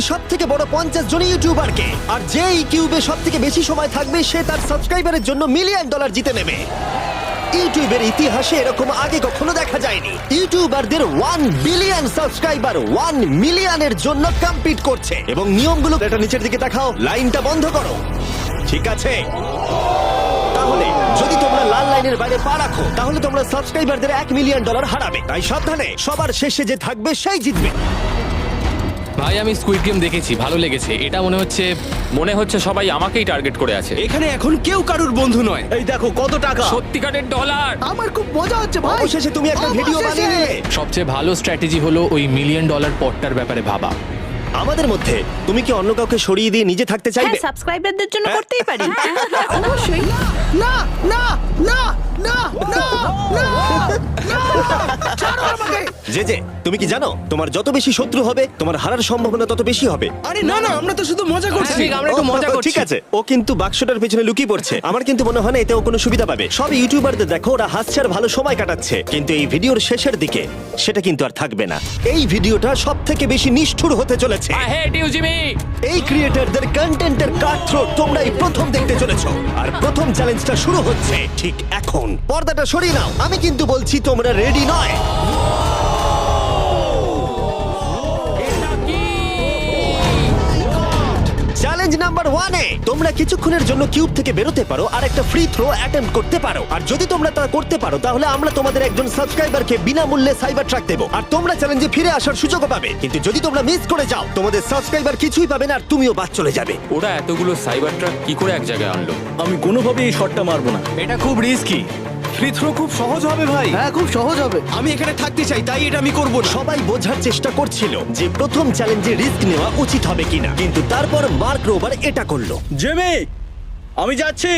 সব থেকে বড় 50 জন ইউটিউবারকে, আর যে এই কিউবে সব থেকে বেশি সময় থাকবে সে তার সাবস্ক্রাইবারের জন্য $1 মিলিয়ন জিতে নেবে। ইউটিউবের ইতিহাসে এরকম আগে কখনো দেখা যায়নি। ইউটিউবারদের 1 বিলিয়ন সাবস্ক্রাইবার 1 মিলিয়নের জন্য কম্পিট করছে, এবং নিয়মগুলো এটা নিচের দিকে দেখাও, লাইনটা বন্ধ করো। ঠিক আছে, তাহলে যদি তোমরা লাল লাইনের বাইরে পা রাখো তাহলে তোমরা সাবস্ক্রাইবারদের $1 মিলিয়ন হারাবে। তাই সাবধানে, সবার শেষে যে থাকবে সেই জিতবে। ভাই আমি স্কুইড গেম দেখেছি, ভালো লেগেছে। এটা মনে হচ্ছে সবাই আমাকেই টার্গেট করে আছে। এখানে এখন কেউ কারুর বন্ধু নয়। এই দেখো কত টাকা, সত্যিকারের ডলার। আমার খুব মজা হচ্ছে ভাই। অবশেষে তুমি একটা ভিডিও বানিয়ে নিলে। সবচেয়ে ভালো স্ট্র্যাটেজি হলো ওই $1 মিলিয়ন পটটার ব্যাপারে ভাবা। আমাদের মধ্যে তুমি কি অন্য কাউকে সরিয়ে দিয়ে নিজে থাকতে চাইবে? হ্যাঁ, সাবস্ক্রাইবারদের জন্য করতেই পারি। অবশ্যই। না না না না না না না, ছাড়ো আমাকে। যে তুমি কি জানো তোমার যত বেশি শত্রু হবে তোমার হারার সম্ভাবনা তত বেশি হবে? আরে না না, আমরা তো শুধু মজা করছি। ঠিক, আমরা একটু মজা করছি। ঠিক আছে, ও কিন্তু বাক্সটার পেছনে লুকিয়ে পড়ছে। আমার কিন্তু মনে হয় না এতে ও কোনো সুবিধা পাবে। সব ইউটিউবারদের দেখো ওরা হাসছে আর ভালো সময় কাটাচ্ছে, কিন্তু এই ভিডিওর শেষের দিকে সেটা কিন্তু আর থাকবে না। এই ভিডিওটা সব থেকে বেশি নিষ্ঠুর হতে চলেছে। I hate you Jimmy. এই ক্রিয়েটরদের কন্টেন্টের কাটথ্রোট তোমরাই প্রথম দেখতে চলেছো, আর প্রথম চ্যালেঞ্জটা শুরু হচ্ছে ঠিক এখন। পর্দাটা সরিয়ে নাও, আমি কিন্তু বলছি তোমরা রেডি নয়। চ্যালেঞ্জ নাম্বার 1 এ তোমরা কিছুক্ষণের জন্য কিউব থেকে বেরোতে পারো আর একটা ফ্রি থ্রো অ্যাটেম্প্ট করতে পারো। আর যদি তোমরা তা করতে পারো তাহলে আমরা তোমাদের একজন সাবস্ক্রাইবারকে বিনামূল্যে সাইবার ট্রাক দেবো, আর তোমরা চ্যালেঞ্জে ফিরে আসার সুযোগও পাবে। কিন্তু যদি তোমরা মিস করে যাও তোমাদের সাবস্ক্রাইবার কিছুই পাবে না আর তুমিও বাদ চলে যাবে। ওরা এতগুলো সাইবার ট্রাক কি করে এক জায়গায় আনলো? আমি কোনোভাবেই এই শটটা মারবো না। এটা খুব রিস্কি। ফ্রি থ্রো খুব সহজ হবে ভাই। হ্যাঁ খুব সহজ হবে। আমি এখানে থাকতে চাই, তাই এটা আমি করব না। সবাই বোঝার চেষ্টা করছিল যে প্রথম চ্যালেঞ্জে রিস্ক নেওয়া উচিত হবে কিনা, কিন্তু তারপর মার্ক রোবার এটা করলো। জেমি, আমি যাচ্ছি।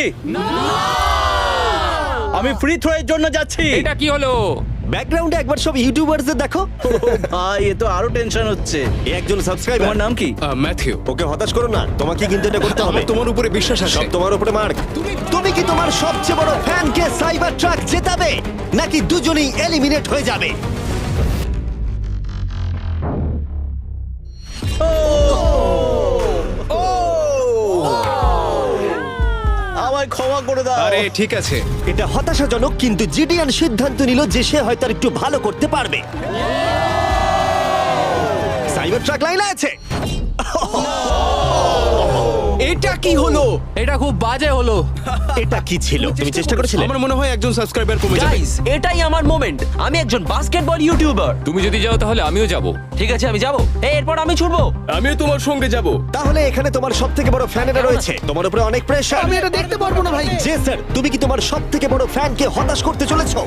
আমি ফ্রি থ্রো এর জন্য যাচ্ছি। এটা কি হলো? ব্যাকগ্রাউন্ডে একবার সব ইউটিউবারদের দেখো। ভাই এ তো আরো টেনশন হচ্ছে। এ একজন সাবস্ক্রাইবার। তোমার নাম কি? ম্যাথিউ। ওকে হতাশ করো না, তোমাকে কিন্তু এটা করতে হবে। আমার তোমার উপরে বিশ্বাস আছে। সব তোমার উপরে মার্ক। তুমি কি তোমার সবচেয়ে বড় ফ্যানকে সাইবার ট্রাক জেতাবে, নাকি দুজনেই এলিমিনেট হয়ে যাবে? আমায় ক্ষমা করে দাও। আরে ঠিক আছে। এটা হতাশাজনক, কিন্তু জিডিয়ান সিদ্ধান্ত নিল যে সে হয়তো আর একটু ভালো করতে পারবে। সাইবার ট্রাক লাইনে আছে। এটা কি হলো? এটা খুব বাজে হলো। এটা কি ছিল? তুমি চেষ্টা করেছিলে? আমার মনে হয় একজন সাবস্ক্রাইবার কমে যাবে। গাইস, এটাই আমার মোমেন্ট। আমি একজন বাস্কেটবল ইউটিউবার। তুমি যদি যাও তাহলে আমিও যাব। ঠিক আছে, আমি যাব। এরপর আমি ছুটবো। আমিও তোমার সঙ্গে যাব। তাহলে এখানে তোমার সব থেকে বড় ফ্যানেরা রয়েছে, তোমার উপরে অনেক প্রেশার। আমি এটা দেখতে পারবো না ভাই। জি স্যার, তুমি কি তোমার সব থেকে বড় ফ্যানকে হতাশ করতে চলেছো?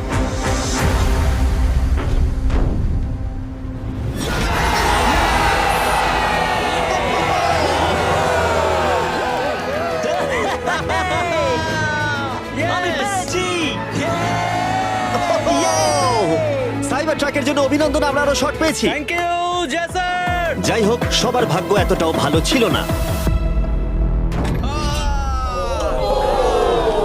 সাইবার ট্রাকের জন্য অভিনন্দন, আমরা আরো শট পেয়েছি। Thank you Jason. যাই হোক, সবার ভাগ্য এতটাও ভালো ছিল না।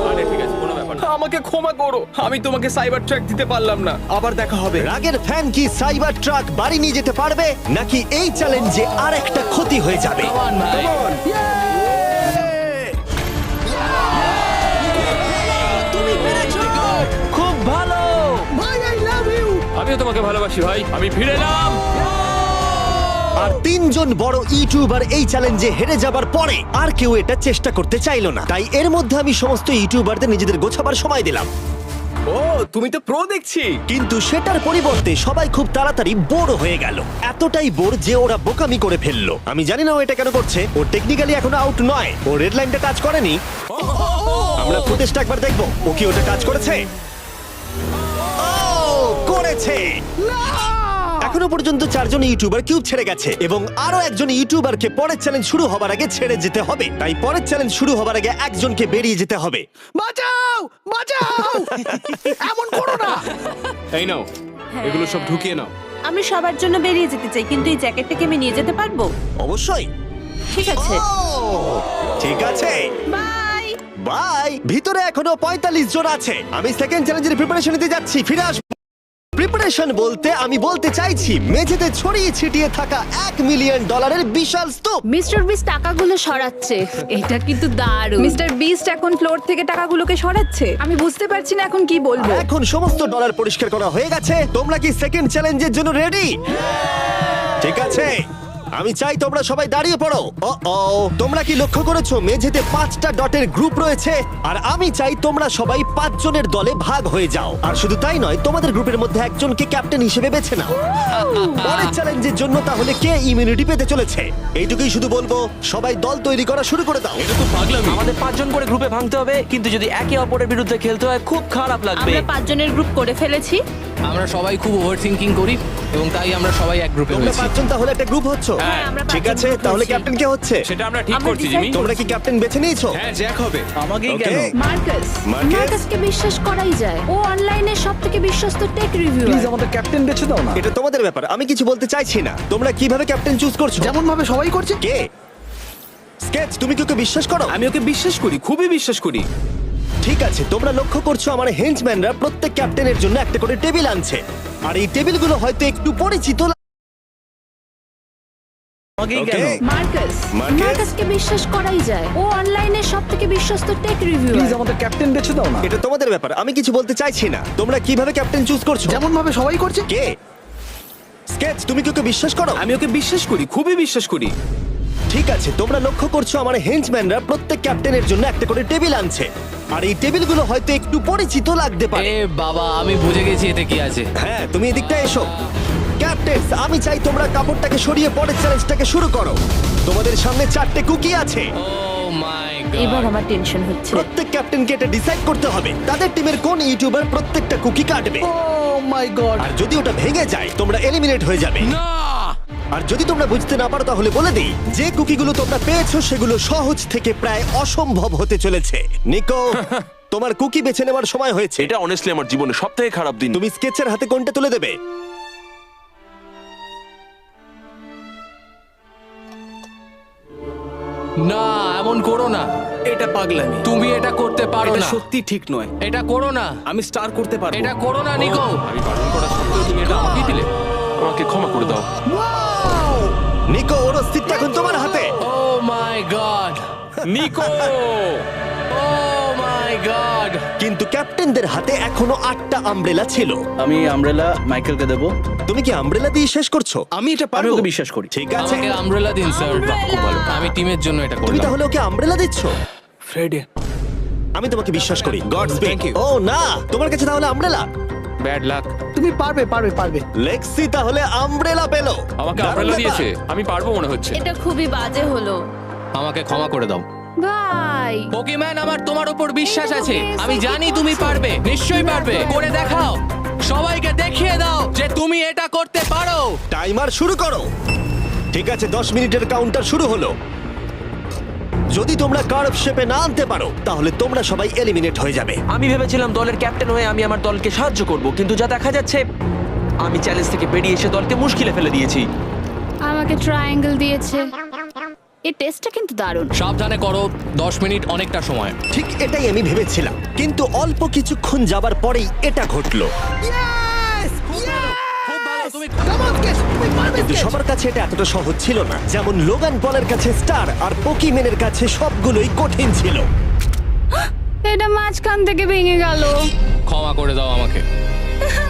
আরে ঠিক আছে, কোনো ব্যাপার না। আমাকে ক্ষমা করো, আমি তোমাকে সাইবার ট্র্যাক দিতে পারলাম না। আবার দেখা হবে। রাগের ফ্যান কি সাইবার ট্রাক বাড়ি নিয়ে যেতে পারবে, নাকি এই চ্যালেঞ্জে আর একটা ক্ষতি হয়ে যাবে? তুমি পেরেছো। খুব ভালো। ভাই আই লাভ ইউ। আমিও তোমাকে ভালোবাসি ভাই। আমি ফিরে এলাম। আর 3 জন বড় ইউটিউবার এই চ্যালেঞ্জে হেরে যাবার পরে আর কেউ এটা চেষ্টা করতে চাইলো না। তাই এর মধ্যে আমি সমস্ত ইউটিউবারদের নিজেদের গোছাবার সময় দিলাম। ও, তুমি তো প্রো দেখছি। কিন্তু সেটার পরিবর্তে সবাই খুব তাড়াতাড়ি বোর হয়ে গেল। এতটাই বোর যে ওরা বোকামি করে ফেললো। আমি জানি না ও এটা কেন করছে। ও টেকনিক্যালি এখনো আউট নয়, ও রেড লাইনটা টাচ করেনি। আমরা ফুটেজটা একবার দেখবো, ও কি ওটা টাচ করেছে? ও করেছে। এখনো পর্যন্ত 4 জন ইউটিউবার কিউব ছেড়ে গেছে, এবং আরো একজন ইউটিউবারকে পরের চ্যালেঞ্জ শুরু হবার আগে ছেড়ে যেতে হবে। তাই পরের চ্যালেঞ্জ শুরু হবার আগে একজনকে বেরিয়ে যেতে হবে। বাঁচাও বাঁচাও। এমন করো না। এই নাও, এগুলো সব ঢুকিয়ে নাও। আমি সবার জন্য বেরিয়ে যেতে চাই, কিন্তু এই জ্যাকেটটাকে আমি নিয়ে যেতে পারবো? অবশ্যই। ঠিক আছে, ও, ঠিক আছে, বাই। বাই। ভিতরে এখনো 45 জন আছে। আমি সেকেন্ড চ্যালেঞ্জের প্রিপারেশন নিতে যাচ্ছি, ফিরে আসবো। প্রিপারেশন বলতে আমি বলতে চাইছি মেঝেতে ছড়িয়ে ছিটিয়ে থাকা $1 মিলিয়ন বিশাল স্তূপ। মিস্টার বিস টাকাগুলো সরাচ্ছে। এটা কিন্তু দারুণ। মিস্টার বিস্ট এখন ফ্লোর থেকে টাকাগুলোকে সরাচ্ছে। আমি বুঝতে পারছি না এখন কি বলবো। এখন সমস্ত ডলার পরিষ্কার করা হয়ে গেছে। তোমরা কি সেকেন্ড চ্যালেঞ্জের জন্য রেডি? ঠিক আছে, আমি চাই তোমরা সবাই দাঁড়িয়ে পড়ো। তোমরা কি লক্ষ্য করেছো মেঝেতে 5টা ডটের গ্রুপ রয়েছে? আর আমি চাই তোমরা সবাই 5 জনের দলে ভাগ হয়ে যাও। আর শুধু তাই নয়, তোমাদের গ্রুপের মধ্যে একজনকে ক্যাপ্টেন হিসেবে বেছে নাও। পরের চ্যালেঞ্জের জন্য তাহলে কে ইমিউনিটি পেতে চলেছে? এইটুকুই শুধু বলবো, সবাই দল তৈরি করা শুরু করে দাও। আমাদের 5 জন করে গ্রুপে ভাঙতে হবে, কিন্তু যদি একে অপরের বিরুদ্ধে খেলতে হয় খুব খারাপ লাগবে। আমরা 5 জনের গ্রুপ করে ফেলেছি। আমরা সবাই খুব ওভার থিঙ্কিং করি এবং তাই আমরা সবাই এক গ্রুপে তোমরা হয়েছি। 5 জন তাহলে একটা গ্রুপ হচ্ছ। হ্যাঁ, আমরা ঠিক 5 জন আছে, group তাহলে হয়েছি। ক্যাপ্টেন কে হচ্ছে? সেটা আমরা ঠিক আমরা করছি decide জিমি। তোমরা কি ক্যাপ্টেন বেছে নিয়েছো? হ্যাঁ জ্যাক হবে। আমাকেই Okay. কেন? মার্কাস, মার্কাসকে বিশ্বাস করাই যায়। ও অনলাইনে সবথেকে বিশ্বস্ত টেক প্লিজ রিভিউয়ার। আমাদের ক্যাপ্টেন বেছে দাও না। এটা তোমাদের ব্যাপার, আমি কিছু বলতে চাইছি না। তোমরা কিভাবে ক্যাপ্টেন চুজ করছো? যেমন ভাবে সবাই করছে। কে? স্কেচ, তুমি কি ওকে বিশ্বাস করো? আমি ওকে বিশ্বাস করি, খুবই বিশ্বাস করি। ঠিক আছে, তোমরা লক্ষ্য করছো আমার হেঞ্চম্যানরা প্রত্যেক ক্যাপ্টেনের জন্য একটা করে টেবিল আনছে। আর এই টেবিলগুলো হয়তো একটু পরিচিত। আমাকেই Okay. কেন? মার্কাস, মার্কেস, মার্কাসকে বিশ্বাস করাই যায়। ও অনলাইনে সবথেকে বিশ্বস্ত টেক প্লিজ রিভিউয়ার। আমাদের ক্যাপ্টেন বেছে দাও না। এটা তোমাদের ব্যাপার, আমি কিছু বলতে চাইছি না। তোমরা কিভাবে ক্যাপ্টেন চুজ করছো? যেমন ভাবে সবাই করছে। কে? স্কেচ, তুমি কি ওকে বিশ্বাস করো? আমি ওকে বিশ্বাস করি, খুবই বিশ্বাস করি। ঠিক আছে, তোমরা লক্ষ্য করছো আমার হেঞ্চম্যানরা প্রত্যেক ক্যাপ্টেনের জন্য একটা করে টেবিল আনছে। আর এই টেবিলগুলো হয়তো একটু পরিচিত লাগতে পারে। এ বাবা, আমি বুঝে গেছি এতে কি আছে। হ্যাঁ, তুমি এদিকটা এসো। ক্যাপ্টেন্স, আমি চাই তোমরা কাপড়টাকে সরিয়ে পরের চ্যালেঞ্জটাকে শুরু করো। তোমাদের সামনে 4টে কুকি আছে। ও মাই এবার গড। আমার টেনশন হচ্ছে। প্রত্যেক ক্যাপ্টেনকে এটা ডিসাইড করতে হবে তাদের টিমের কোন ইউটিউবার প্রত্যেকটা কুকি কাটবে। ও মাই গড। আর যদি ওটা ভেঙে যায় তোমরা এলিমিনেট হয়ে যাবে। না! আর যদি তোমরা বুঝতে না পারো তাহলে বলে দিই, যে কুকিগুলো তোমরা পেয়েছো সেগুলো সহজ থেকে প্রায় অসম্ভব হতে চলেছে। নিকো, তোমার কুকি বেছে নেওয়ার সময় হয়েছে। এটা অনেস্টলি আমার জীবনে সবথেকে খারাপ দিন। তুমি স্কেচের হাতে কোনটা তুলে দেবে? না, এমন করো না। এটা পাগলামি। তুমি এটা করতে পারো এটা না। সত্যি ঠিক নয়। এটা করো না। আমি স্টার করতে পারবো। এটা করো না নিকো। আমি বারণ করা সত্ত্বেও তুমি এটা আমাকেই দিলে। আমাকে ক্ষমা করে দাও। নিকো, ওর অস্তিত্ব এখন তোমার হাতে। ও my god. Nicco! O my god. কিন্তু ক্যাপ্টেনদের হাতে এখনো 8টা আমব্রেলা ছিল। আমি আমব্রেলা মাইকেলকে দেব। তুমি কি আমব্রেলা দিয়ে শেষ করছো? আমি এটা আমি পারবো। ওকে বিশ্বাস করি। ঠিক আছে, আমাকে আমব্রেলা দিন স্যার। খুব ভালো। আমি টিমের জন্য এটা তুমি করলাম। তাহলে ওকে আমব্রেলা দিচ্ছ? ফ্রেডে, আমি তোমাকে বিশ্বাস করি। God speak. Thank you. ও না, তোমার কাছে তাহলে আমব্রেলা। Bad luck. তুমি পারবে পারবে পারবে। লেক্সি তাহলে আমব্রেলা পেলো। আমাকে দারুণ আমব্রেলা ব্যাপার। দিয়েছে। আমি পারবো মনে হচ্ছে। এটা খুবই বাজে হলো। আমাকে ক্ষমা করে দাও। ভাই, পোকিম্যান, আমার তোমার উপর বিশ্বাস আছে। আমি জানি তুমি পারবে। নিশ্চয়ই পারবে। করে দেখাও। সবাইকে দেখিয়ে দাও যে তুমি এটা করতে পারো। টাইমার শুরু করো। ঠিক আছে, 10 মিনিটের কাউন্টার শুরু হলো। যদি তোমরা কার্ভ শেপে না আনতে পারো তাহলে তোমরা সবাই এলিমিনেট হয়ে যাবে। আমি ভেবেছিলাম দলের ক্যাপ্টেন হয়ে আমি আমার দলকে সাহায্য করব, কিন্তু যা দেখা যাচ্ছে আমি চ্যালেঞ্জ থেকে বেরিয়ে এসে দলকে মুশকিলে ফেলে দিয়েছি। আমাকে ট্রায়াঙ্গেল দিয়েছে। এই টেস্টটা কিন্তু দারুণ। সাবধানে করো। 10 মিনিট অনেকটা সময়। ঠিক এটাই আমি ভেবেছিলাম, কিন্তু অল্প কিছুক্ষণ যাবার পরেই এটা ঘটলো। তুমি কিন্তু সবার কাছে এটা এতটা সহজ ছিল না। যেমন লোগান পলের কাছে স্টার আর পোকিম্যানের কাছে সবগুলোই কঠিন ছিল। এটা মাঝখান থেকে ভেঙে গেল। ক্ষমা করে দাও আমাকে।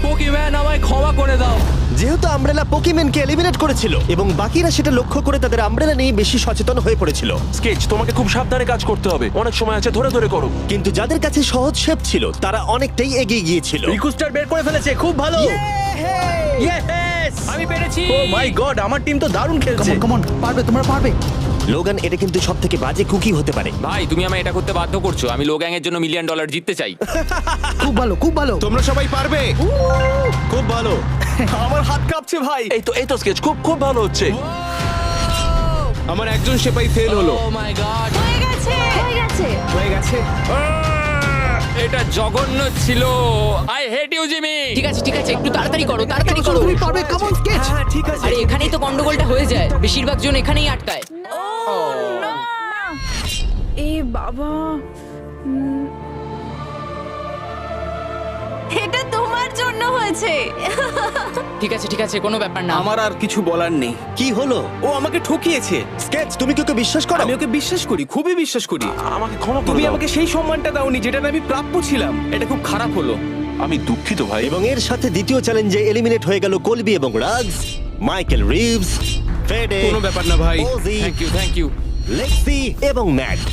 পোকিম্যান, আমায় ক্ষমা করে দাও। যেহেতু আমব্রেলা পোকিম্যানকে এলিমিনেট করেছিল এবং বাকিরা সেটা লক্ষ্য করে তাদের আমব্রেলা নিয়ে বেশি সচেতন হয়ে পড়েছিল। স্কেচ, তোমাকে খুব সাবধানে কাজ করতে হবে। অনেক সময় আছে, ধরে ধরে করো। কিন্তু যাদের কাছে সহজ শেপ ছিল তারা অনেকটাই এগিয়ে গিয়েছিল। রিকুস্টার বের করে ফেলেছে, খুব ভালো। ইয়েস! আমি পেরেছি। ও মাই গড, আমার টিম তো দারুণ খেলছে। কাম অন, পারবে, তোমরা পারবে। লোগান, এটা কিন্তু সব থেকে বাজে কুকি হতে পারে। ভাই, তুমি আমায় এটা করতে বাধ্য করছো। আমি লো গ্যাং এর জন্য $1 মিলিয়ন জিততে চাই। খুব ভালো, খুব ভালো। তোমরা সবাই পারবে। খুব ভালো। আমার হাত কাঁপছে ভাই। এই তো স্কেচ, খুব খুব ভালো হচ্ছে। আমার একজন সেপাই ফেল হলো। Oh my god. হয়ে গেছে, হয়ে গেছে। হয়ে গেছে। এটা জঘন্য ছিল। I hate you Jimmy. ঠিক আছে ঠিক আছে, একটু তাড়াতাড়ি করো, তাড়াতাড়ি করো। তুমি পারবে, কাম অন স্কেচ। ঠিক আছে। আরে এখানেই তো গন্ডগোলটা হয়ে যায়, বেশিরভাগ জন এখানেই আটকায়। এ বাবা। এটা তোমার জন্য হয়েছে। ঠিক আছে কোনো ব্যাপার না। আমার আর কিছু বলার নেই। কি হলো? ও আমাকে ঠকিয়েছে। স্কেচ, তুমি কি ওকে বিশ্বাস করো? আমি ওকে বিশ্বাস করি, খুবই বিশ্বাস করি। আমাকে ক্ষমা করে তুমি দাও। আমাকে সেই সম্মানটা দাওনি যেটা আমি প্রাপ্য ছিলাম। এটা খুব খারাপ হলো। আমি দুঃখিত ভাই। এবং এর সাথে দ্বিতীয় চ্যালেঞ্জে এলিমিনেট হয়ে গেল কলবি এবং রাগস, মাইকেল রিভস, ফেডে, কোনো ব্যাপার না ভাই। ওজি, থ্যাংক ইউ লেক্সি এবং ম্যাট।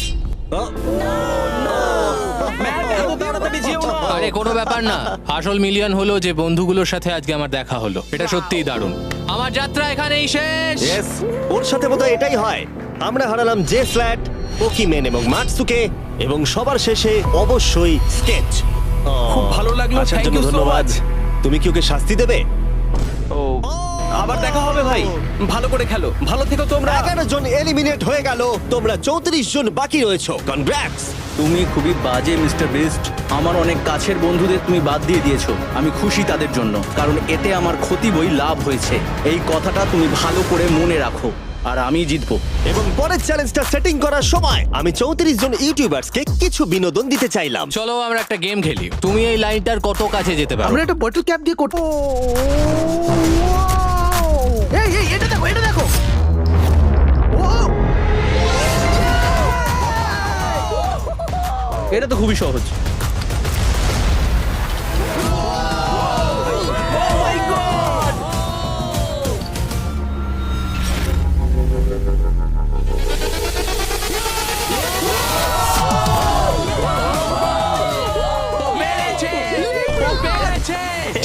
এত তাড়াতাড়ি যেও না। আরে কোনো ব্যাপার না, আসল মিলিয়ন হলো যে বন্ধুগুলোর সাথে আজকে আমার দেখা হলো। এটা সত্যিই দারুণ। আমার যাত্রা এখানেই শেষ। ইয়েস, ওর সাথে বোধহয় এটাই হয়। আমরা হারালাম জে ফ্ল্যাট, পোকিমেন এবং মাটসুকে, এবং সবার শেষে অবশ্যই স্কেচ। খুব ভালো লাগলো, আসার thank জন্য you so ধন্যবাদ। much। তুমি কি ওকে শাস্তি দেবে? ও আবার দেখা হবে ভাই। ভালো করে খেলো, ভালো থেকো তোমরা। 11 জন এলিমিনেট হয়ে গেল, তোমরা 34 জন বাকি রয়েছো। কনগ্রাটস। তুমি খুবই বাজে মিস্টার বিস্ট। আমার অনেক কাছের বন্ধুদের তুমি বাদ দিয়ে দিয়েছো। আমি খুশি তাদের জন্য, কারণ এতে আমার ক্ষতি বই লাভ হয়েছে। এই কথাটা তুমি ভালো করে মনে রাখো, আর আমি জিতবো। এবং পরের চ্যালেঞ্জটা সেটিং করার সময় আমি 34 জন ইউটিউবার্সকে কিছু বিনোদন দিতে চাইলাম। চলো আমরা একটা গেম খেলি। তুমি এই লাইনটার কত কাছে যেতে পারো? আমরা একটা বটল ক্যাপ দিয়ে করব। এই এই এটা দেখো, এটা দেখো। এটা তো খুবই সহজ।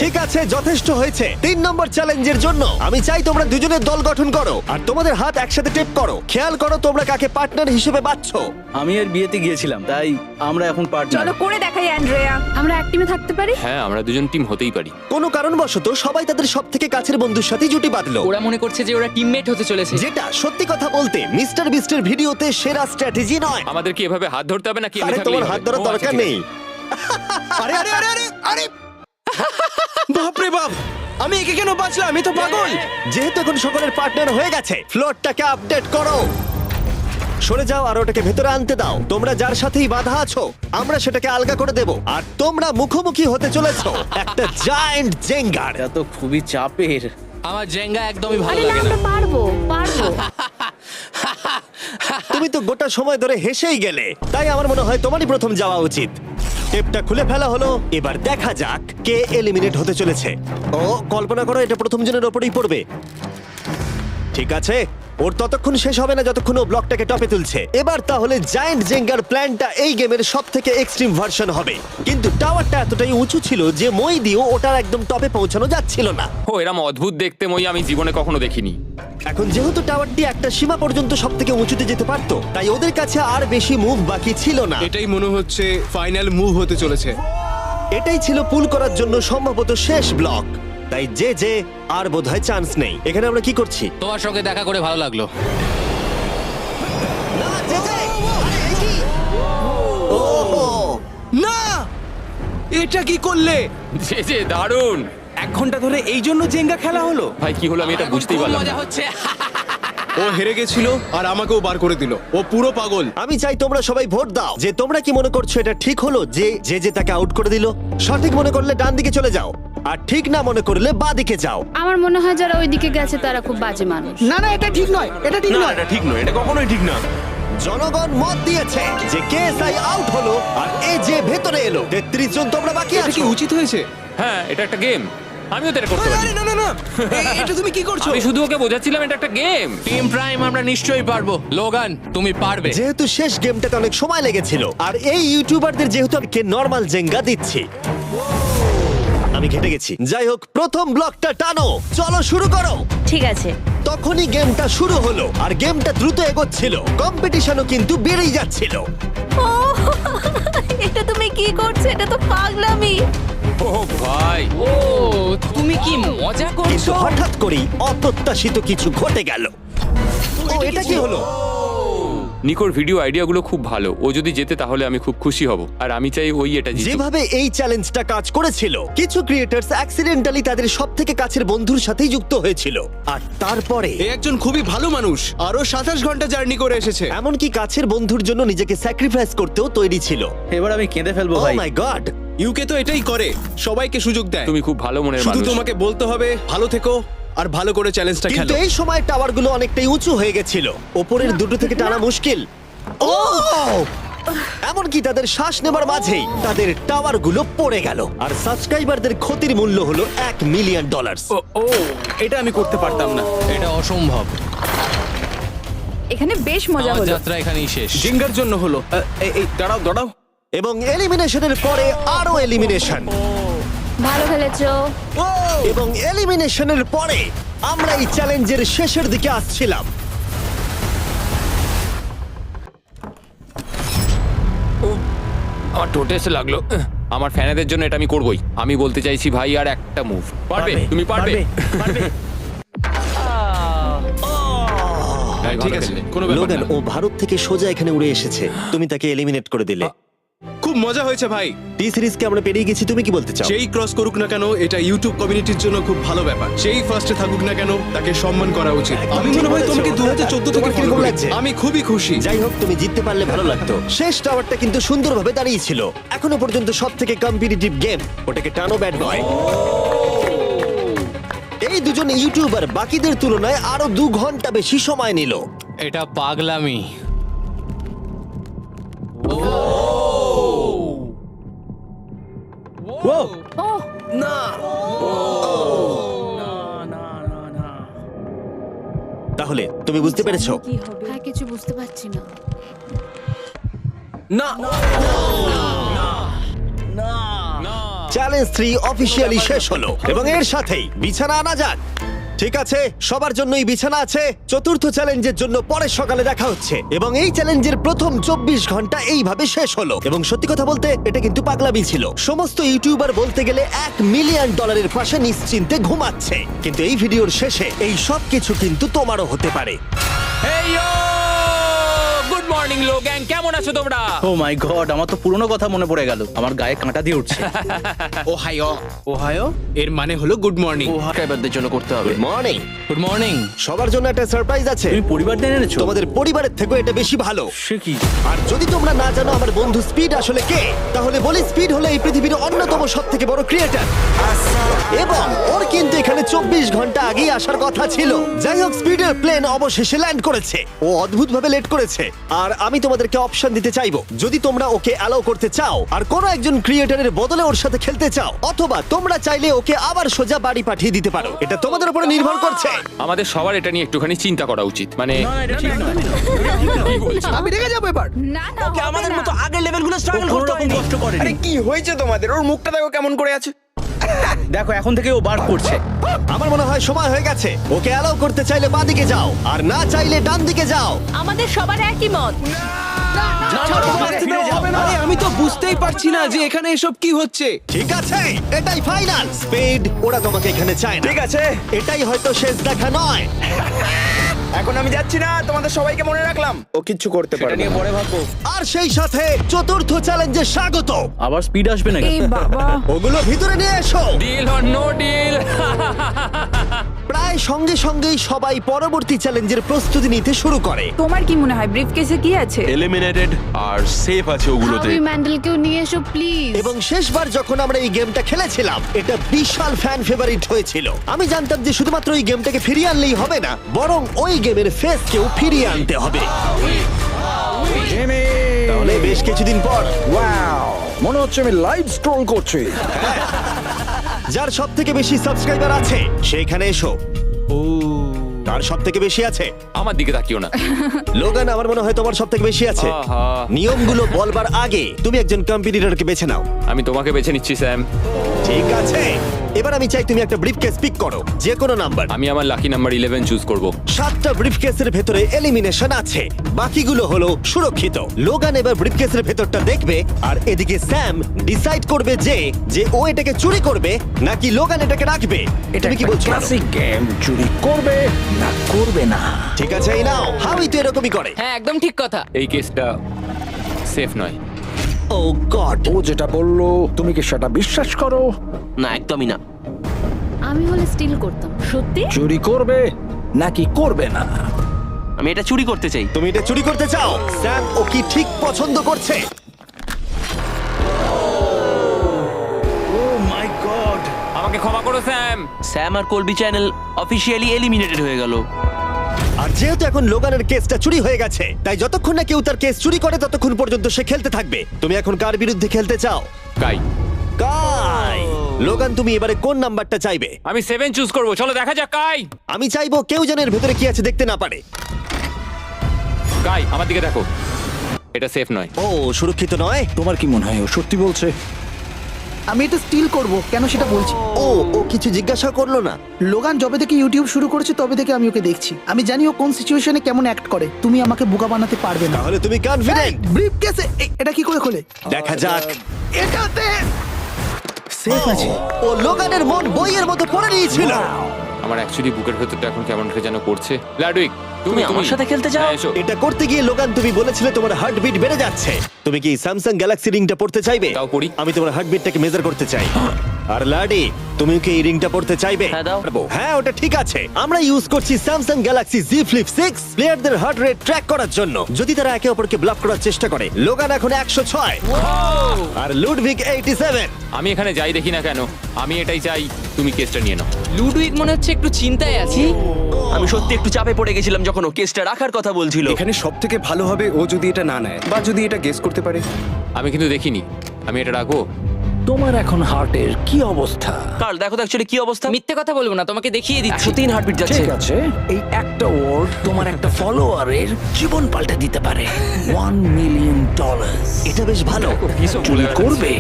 ঠিক আছে, যথেষ্ট হয়েছে। 3 নম্বর চ্যালেঞ্জের জন্য আমি চাই তোমরা দুজনের দল গঠন করো আর তোমাদের হাত একসাথে টেপ করো। খেয়াল করো তোমরা কাকে পার্টনার হিসেবে বাছছো। আমি এর বিয়েতে গিয়েছিলাম, তাই আমরা এখন পার্টনার। চলো করে দেখাই অ্যান্ড্রেয়া। আমরা এক টিমে থাকতে পারি? হ্যাঁ, আমরা দুজন টিম হতেই পারি। কোনো কারণবশত সবাই তাদের সবথেকে কাছের বন্ধুর সাথে জুটি বাঁধলো, ওরা মনে করছে যে ওরা টিমমেট হতে চলেছে। যেটা সত্যি কথা বলতে মিস্টার বিস্টের ভিডিওতে সেরা স্ট্র্যাটেজি নয়। আমাদের কি এভাবে হাত ধরতে হবে নাকি? আরে তোমার হাত ধরার দরকার নেই। আরে আরে আরে আরে আরে বাপরে বাপ, আমি একে কেন বাঁচলাম? আমি তো পাগল। যেহেতু এখন সকলের পার্টনার হয়ে গেছে, ফ্লোরটাকে আপডেট করো। সরে যাও আর ওটাকে ভেতরে আনতে দাও। তোমরা যার সাথেই বাধা আছো আমরা সেটাকে আলগা করে দেব, আর তোমরা মুখোমুখি হতে চলেছো একটা জায়ান্ট জেঙ্গার। এটা তো খুবই চাপের। আমার জেঙ্গা একদমই ভালো আরে না, লাগে না। আমরা পারবো পারবো। তুমি তো গোটা সময় ধরে হেসেই গেলে, তাই আমার মনে হয় তোমারই প্রথম যাওয়া উচিত। টেপটা খুলে ফেলা হলো, এবার দেখা যাক কে এলিমিনেট হতে চলেছে। ও কল্পনা করো এটা প্রথম জনের ওপরেই পড়বে। ঠিক আছে, ওর ততক্ষণ শেষ হবে না যতক্ষণ ও ব্লকটাকে টপে তুলছে। এবার তাহলে জায়ান্ট জেঙ্গার প্ল্যানটা এই গেমের সবথেকে এক্সট্রিম ভার্সন হবে, কিন্তু টাওয়ারটা এতটাই উঁচু ছিল যে মই দিয়েও ওটার একদম টপে পৌঁছানো যাচ্ছিল না। ও এরম অদ্ভুত দেখতে মই আমি জীবনে কখনো দেখিনি। এখন যেহেতু টাওয়ারটি একটা সীমা পর্যন্ত সবথেকে উঁচুতে যেতে পারতো, তাই ওদের কাছে আর বেশি মুভ বাকি ছিল না। এটাই মনে হচ্ছে ফাইনাল মুভ হতে চলেছে। এটাই ছিল পুল করার জন্য সম্ভবত শেষ ব্লক, তাই যে আর বোধহয় চান্স নেই। এখানে আমরা কি করছি? তোমার সঙ্গে দেখা করে ভালো লাগলো। না, এটা কি করলে? যে দারুণ। 1 ঘন্টা ধরে এই জন্য জেঙ্গা খেলা হলো? ভাই কি হলো আমি এটা বুঝতেই পারলাম না। মজা হচ্ছে। ও হেরে গেছিল আর আমাকেও বার করে দিল। ও পুরো পাগল। আমি চাই তোমরা সবাই ভোট দাও যে তোমরা কি মনে করছো এটা ঠিক হলো যে তাকে আউট করে দিল। সঠিক মনে করলে ডান দিকে চলে যাও, আর ঠিক না মনে করলে বাঁ দিকে যাও। আমার মনে হয় যারা ওইদিকে গেছে তারা খুব বাজে মানুষ। না না, এটা ঠিক নয়, এটা ঠিক না নয়। এটা ঠিক নয়, এটা কখনোই ঠিক না। জনগণ মত দিয়েছে যে কেএসআই আউট হলো আর এ যে ভেতরে এলো। 33 জন তোমরা বাকি এটা কি আছো। উচিত হয়েছে? হ্যাঁ, এটা একটা গেম। আমিও তো এটা করতে পারি। আরে না না না, এটা তুমি কি করছো? আমি শুধু ওকে বোঝাচ্ছিলাম এটা একটা গেম। টিম প্রাইম আমরা নিশ্চয়ই পারবো। লোগান তুমি পারবে। যেহেতু শেষ গেমটাতে অনেক সময় লেগেছিল, আর এই ইউটিউবারদের যেহেতু আমি নর্মাল জেঙ্গা দিচ্ছি, আমি ঘেটে গেছি। যাই হোক, প্রথম ব্লকটা টানো, চলো শুরু করো। ঠিক আছে। তখনই গেমটা শুরু হলো, আর গেমটা দ্রুত এগোচ্ছিল, কম্পিটিশনও কিন্তু বেড়েই যাচ্ছিল। এটা তুমি কি করছো? এটা তো পাগলামি। ও ভাই, ও তুমি কি মজা কিন্তু করছো? হঠাৎ করেই অপ্রত্যাশিত কিছু ঘটে গেল। ও এটা কি হলো? নিকোর ভিডিও আইডিয়াগুলো খুব ভালো। ও যদি জেতে তাহলে আমি খুব খুশি হব, আর আমি চাই ওই এটা জিতুক। যেভাবে এই চ্যালেঞ্জটা কাজ করেছিল, কিছু ক্রিয়েটার্স অ্যাক্সিডেন্টালি তাদের সবথেকে কাছের বন্ধুর সাথেই যুক্ত হয়েছিল, আর তারপরে এ একজন খুবই ভালো মানুষ, আরো 27 ঘন্টা জার্নি করে এসেছে। এমনকি কাছের বন্ধুর জন্য নিজেকে স্যাক্রিফাইস করতেও তৈরি ছিল। এবার আমি কেঁদে ফেলবো ও ভাই। মাই গড, ইউকে তো এটাই করে, সবাইকে সুযোগ দেয়। তুমি খুব ভালো মনের শুধু মানুষ। তোমাকে বলতে হবে ভালো থেকো আর ভালো করে চ্যালেঞ্জটা কিন্তু খেলো। এই সময় টাওয়ারগুলো অনেকটাই উঁচু হয়ে গেছিল, ওপরের দুটো থেকে টানা মুশকিল। ও এমনকি তাদের শ্বাস নেবার মাঝেই তাদের টাওয়ারগুলো পড়ে গেল, আর সাবস্ক্রাইবারদের ক্ষতির মূল্য হলো $1 মিলিয়ন। ও এটা আমি করতে পারতাম না। এটা অসম্ভব। এখানে বেশ মজা আমার হলো। যাত্রা এখানেই শেষ। জিঙ্গার জন্য হলো। এই দাঁড়াও দাঁড়াও। এবং এলিমিনেশনের পরে আরো এলিমিনেশন, ভালো খেলেছো। এবং এলিমিনেশনের পরে আমরা এই চ্যালেঞ্জের শেষের দিকে আসছিলাম। আমার টোটেস লাগলো। আমার ফ্যানেদের জন্য এটা আমি করবই। আমি বলতে চাইছি ভাই, আর একটা মুভ পারবে, তুমি পারবে। ভাই, ভালো ঠিক আছে, খেললে। কোনো ব্যাপার লোগান, না। ও ভারত থেকে সোজা এখানে উড়ে এসেছে, তুমি তাকে এলিমিনেট করে দিলে। খুব মজা হয়েছে ভাই। টি সিরিজকে আমরা পেরিয়ে গেছি, তুমি কি বলতে চাও? যেই ক্রস করুক না কেন, এটা ইউটিউব কমিউনিটির জন্য খুব ভালো ব্যাপার। যেই ফার্স্টে থাকুক না কেন, তাকে সম্মান করা উচিত। একদম আমি ঠিক মনে হয় বলেছো। তোমাকে 2014 থেকে তোমার ফলো কিরকম করি। লাগছে? আমি খুবই খুশি। যাই হোক, তুমি জিততে পারলে ভালো লাগতো। শেষ টাওয়ারটা কিন্তু সুন্দরভাবে দাঁড়িয়ে ছিল। এখনো পর্যন্ত সব থেকে কম্পিটিটিভ গেম, ওটাকে টানো ব্যাড বয়। এই দুজন ইউটিউবার বাকিদের তুলনায় আরো 2 ঘন্টা বেশি সময় নিল। এটা পাগলামি। তাহলে তুমি বুঝতে পেরেছো? কি হবে? হ্যাঁ, কিছু বুঝতে পারছি না। চ্যালেঞ্জ 3 অফিসিয়ালি শেষ হলো, এবং এর সাথেই বিছানা আনা যাক। ঠিক আছে, সবার জন্যই বিছানা আছে। চতুর্থ চ্যালেঞ্জের জন্য পরের সকালে দেখা হচ্ছে, এবং এই চ্যালেঞ্জের প্রথম 24 ঘন্টা এইভাবে শেষ হলো। এবং সত্যি কথা বলতে, এটা কিন্তু পাগলামি ছিল। সমস্ত ইউটিউবার বলতে গেলে $1 মিলিয়ন পাশে নিশ্চিন্তে ঘুমাচ্ছে। কিন্তু এই ভিডিওর শেষে এই সব কিছু কিন্তু তোমারও হতে পারে। গুড মর্নিং লোগ্যাং, কেমন আছো তোমরা? ও মাই গড, আমার তো পুরনো কথা মনে পড়ে গেল, আমার গায়ে কাঁটা দিয়ে উঠছে। ওহাইও এর মানে হলো গুড মর্নিং। সাবস্ক্রাইবারদের জন্য করতে হবে। Good morning. Good morning. সবার জন্য একটা সারপ্রাইজ আছে। তুমি পরিবার দিয়ে এনেছো? তোমাদের পরিবারের থেকেও এটা বেশি ভালো। সে কি? আর যদি তোমরা না জানো আমার বন্ধু স্পিড আসলে কে, তাহলে বলি স্পিড হলো এই পৃথিবীর অন্যতম সবথেকে বড় ক্রিয়েটর, এবং ওর কিন্তু এখানে 24 ঘন্টা আগেই আসার কথা ছিল। যাই হোক, স্পিডের প্লেন অবশেষে ল্যান্ড করেছে। ও অদ্ভুতভাবে লেট করেছে, আর আমি তোমাদেরকে অপশন দিতে চাইবো। যদি তোমরা ওকে অ্যালাউ করতে চাও আর কোনো একজন ক্রিয়েটরের বদলে ওর সাথে খেলতে চাও, অথবা তোমরা চাইলে ওকে আবার সোজা বাড়ি পাঠিয়ে দিতে পারো। এটা তোমাদের উপরে নির্ভর করছে। আমাদের সবার এটা নিয়ে একটুখানি চিন্তা করা উচিত। মানে না, এটা ঠিক নয়। আমি রেগে যাবো এবার। না না, হবে আমাদের না। মতো আগের লেভেলগুলো ও স্ট্রাগল কোনো করতে রকম হয়নি। কষ্ট করেনি। কি হয়েছে তোমাদের? ওর মুখটা দেখো কেমন করে আছে। দেখো, এখন থেকে ও বার করছে। আমার মনে হয় সময় হয়ে গেছে। ওকে অ্যালাউ করতে চাইলে বাঁদিকে যাও, আর না চাইলে ডান দিকে যাও। আমাদের সবার একই মত। আরে আমি তো বুঝতেই পারছি না যে এখানে এসব কি হচ্ছে। ঠিক আছে, এটাই ফাইনাল। স্পিড, ওরা তোমাকে এখানে চায় না। ঠিক আছে, এটাই হয়তো শেষ দেখা নয়। এখন আমি যাচ্ছি না, তোমাদের সবাইকে মনে রাখলাম। ও কিচ্ছু করতে এটা পারবে নিয়ে না। পরে ভাববো। আর সেই সাথে চতুর্থ চ্যালেঞ্জে স্বাগত। আবার স্পিড আসবে নাকি? এই বাবা, ওগুলো ভিতরে নিয়ে এসো। Deal or no deal. প্রায় সঙ্গে সঙ্গেই সবাই পরবর্তী চ্যালেঞ্জের প্রস্তুতি নিতে শুরু করে। তোমার কি মনে হয় ব্রিফকেসে কি আছে? এলিমিনেটেড আর সেফ আছে ওগুলোতে। হাবি ম্যান্ডেলকেও নিয়ে এসো প্লিজ। এবং শেষবার যখন আমরা এই গেমটা খেলেছিলাম, এটা বিশাল ফ্যান ফেভারিট হয়েছিল। আমি জানতাম যে শুধুমাত্র এই গেমটাকে ফিরিয়ে আনলেই হবে না, বরং ওই গেমের ফেসকেও ফিরিয়ে আনতে হবে। তাহলে বেশ কিছুদিন পর মনে হচ্ছে আমি লাইভ স্ক্রল করছি। যার সব থেকে বেশি সাবস্ক্রাইবার আছে সেখানে এসো। কার সব থেকে বেশি আছে? আমার দিকে তাকিও না। লোগান, আমার মনে হয় তোমার সব থেকে বেশি আছে। আহা। নিয়মগুলো বলবার আগে তুমি একজন কম্পিটিটরকে বেছে নাও। আমি তোমাকে বেছে নিচ্ছি স্যাম। ঠিক আছে, এবার আমি চাই তুমি একটা ব্রিফকেস পিক করো, যে কোনো নাম্বার। আমি আমার লাকি নাম্বার 11 চুজ করব। 7টা ব্রিফকেসের ভেতরে এলিমিনেশন আছে, বাকিগুলো হলো সুরক্ষিত। লোগান এবার ব্রিফকেসের ভেতরটা দেখবে, আর এদিকে স্যাম ডিসাইড করবে যে ও এটাকে চুরি করবে নাকি লোগান এটাকে রাখবে। তুমি কি বলছো? গেম, চুরি করবে না করবে না। ঠিক আছে, এই নাও। হাবি তো এরকমই করে। হ্যাঁ, একদম ঠিক কথা। এই কেসটা সেফ নয়। ও গড। ও যেটা বললো তুমি কি সেটা বিশ্বাস করো? না, একদমই না। আমি হলে স্টিল করতাম। সত্যি? চুরি করবে নাকি করবে না? আমি এটা চুরি করতে চাই। তুমি এটা চুরি করতে চাও? স্যাম ও কি ঠিক পছন্দ করছে? আমাকে ক্ষমা করো স্যাম। স্যাম আর কলবি চ্যানেল অফিসিয়ালি এলিমিনেটেড হয়ে গেল। আর যেহেতু এখন লোগানের কেসটা চুরি হয়ে গেছে, তাই যতক্ষণ না কেউ তার কেস চুরি করে ততক্ষণ পর্যন্ত সে খেলতে থাকবে। তুমি এখন কার বিরুদ্ধে খেলতে চাও? গাই, কাই। লোগান, তুমি এবারে কোন নাম্বারটা চাইবে? আমি 7 চুজ করব। চলো দেখা যাক। কাই, আমি চাইবো কেউ যেন এর ভেতরে কি আছে দেখতে না পারে। কাই আমার দিকে দেখো। এটা সেফ নয়। ও, সুরক্ষিত নয়। তোমার কি মনে হয় ও সত্যি বলছে? আমি এটা স্টিল করব, কেন সেটা বলছি। ও কিছু জিজ্ঞাসা করলো না? লোগান যবে থেকে ইউটিউব শুরু করেছে তবে থেকে আমি ওকে দেখছি। আমি জানি ও কোন সিচুয়েশনে কেমন অ্যাক্ট করে। তুমি আমাকে বোকা বানাতে পারবে না। তাহলে তুমি কনফিডেন্ট? ব্রিফ কেসে এটা কি করে খোলে? দেখা যাক। এটাতে সেফ আছে। ও লোগানের মন বইয়ের মতো পড়ে নিয়েছিল। আমার অ্যাকচুয়ালি বুকের ভেতরটা এখন কেমন করে যেন করছে। লাডুইক, তুমি আমার সাথে খেলতে চাও? হ্যাঁ, এসো। এটা করতে গিয়ে লোগান তুমি বলেছিলে তোমার হার্টবিট বেড়ে যাচ্ছে। তুমি কি স্যামসাং গ্যালাক্সি রিংটা পড়তে চাইবে? দাও পড়ি। আমি তোমার হার্টবিটটাকে মেজার করতে চাই। আর লাডি, তুমি কি এই রিংটা পড়তে চাইবে? হ্যাঁ, দাও। হ্যাঁ, ওটা ঠিক আছে। আমরা ইউজ করছি স্যামসাং গ্যালাক্সি Z Flip 6 প্লেয়ারদের হার্ট রেট ট্র্যাক করার জন্য, যদি তারা একে অপরকে ব্লক করার চেষ্টা করে। লোগান এখন 106 আর লুডভিক 87। আমি এখানে যাই দেখি না কেন, আমি এটাই চাই। তুমি কেসটা নিয়ে নাও। লুডুইক মনে হচ্ছে একটু চিন্তায় আছে। আমি সত্যি একটু চাপে পড়ে গেছিলাম যখন ও কেসটা রাখার কথা বলছিল। এখানে সবথেকে ভালো হবে ও যদি এটা না নেয় বা যদি এটা গেস করতে পারে। আমি কিন্তু দেখিনি। আমি এটা রাখবো। তোমার এখন হার্টের কি অবস্থা? কার্ল, দেখো তো অ্যাকচুয়ালি কি অবস্থা। মিথ্যে কথা বলবো না, তোমাকে দেখিয়ে দিচ্ছি। 103 হার্টবিট যাচ্ছে। ঠিক আছে, এই একটা ওয়ার্ড তোমার একটা ফলোয়ারের জীবন পাল্টে দিতে পারে। $1 মিলিয়ন। এটা বেশ ভালো। চুরি করবে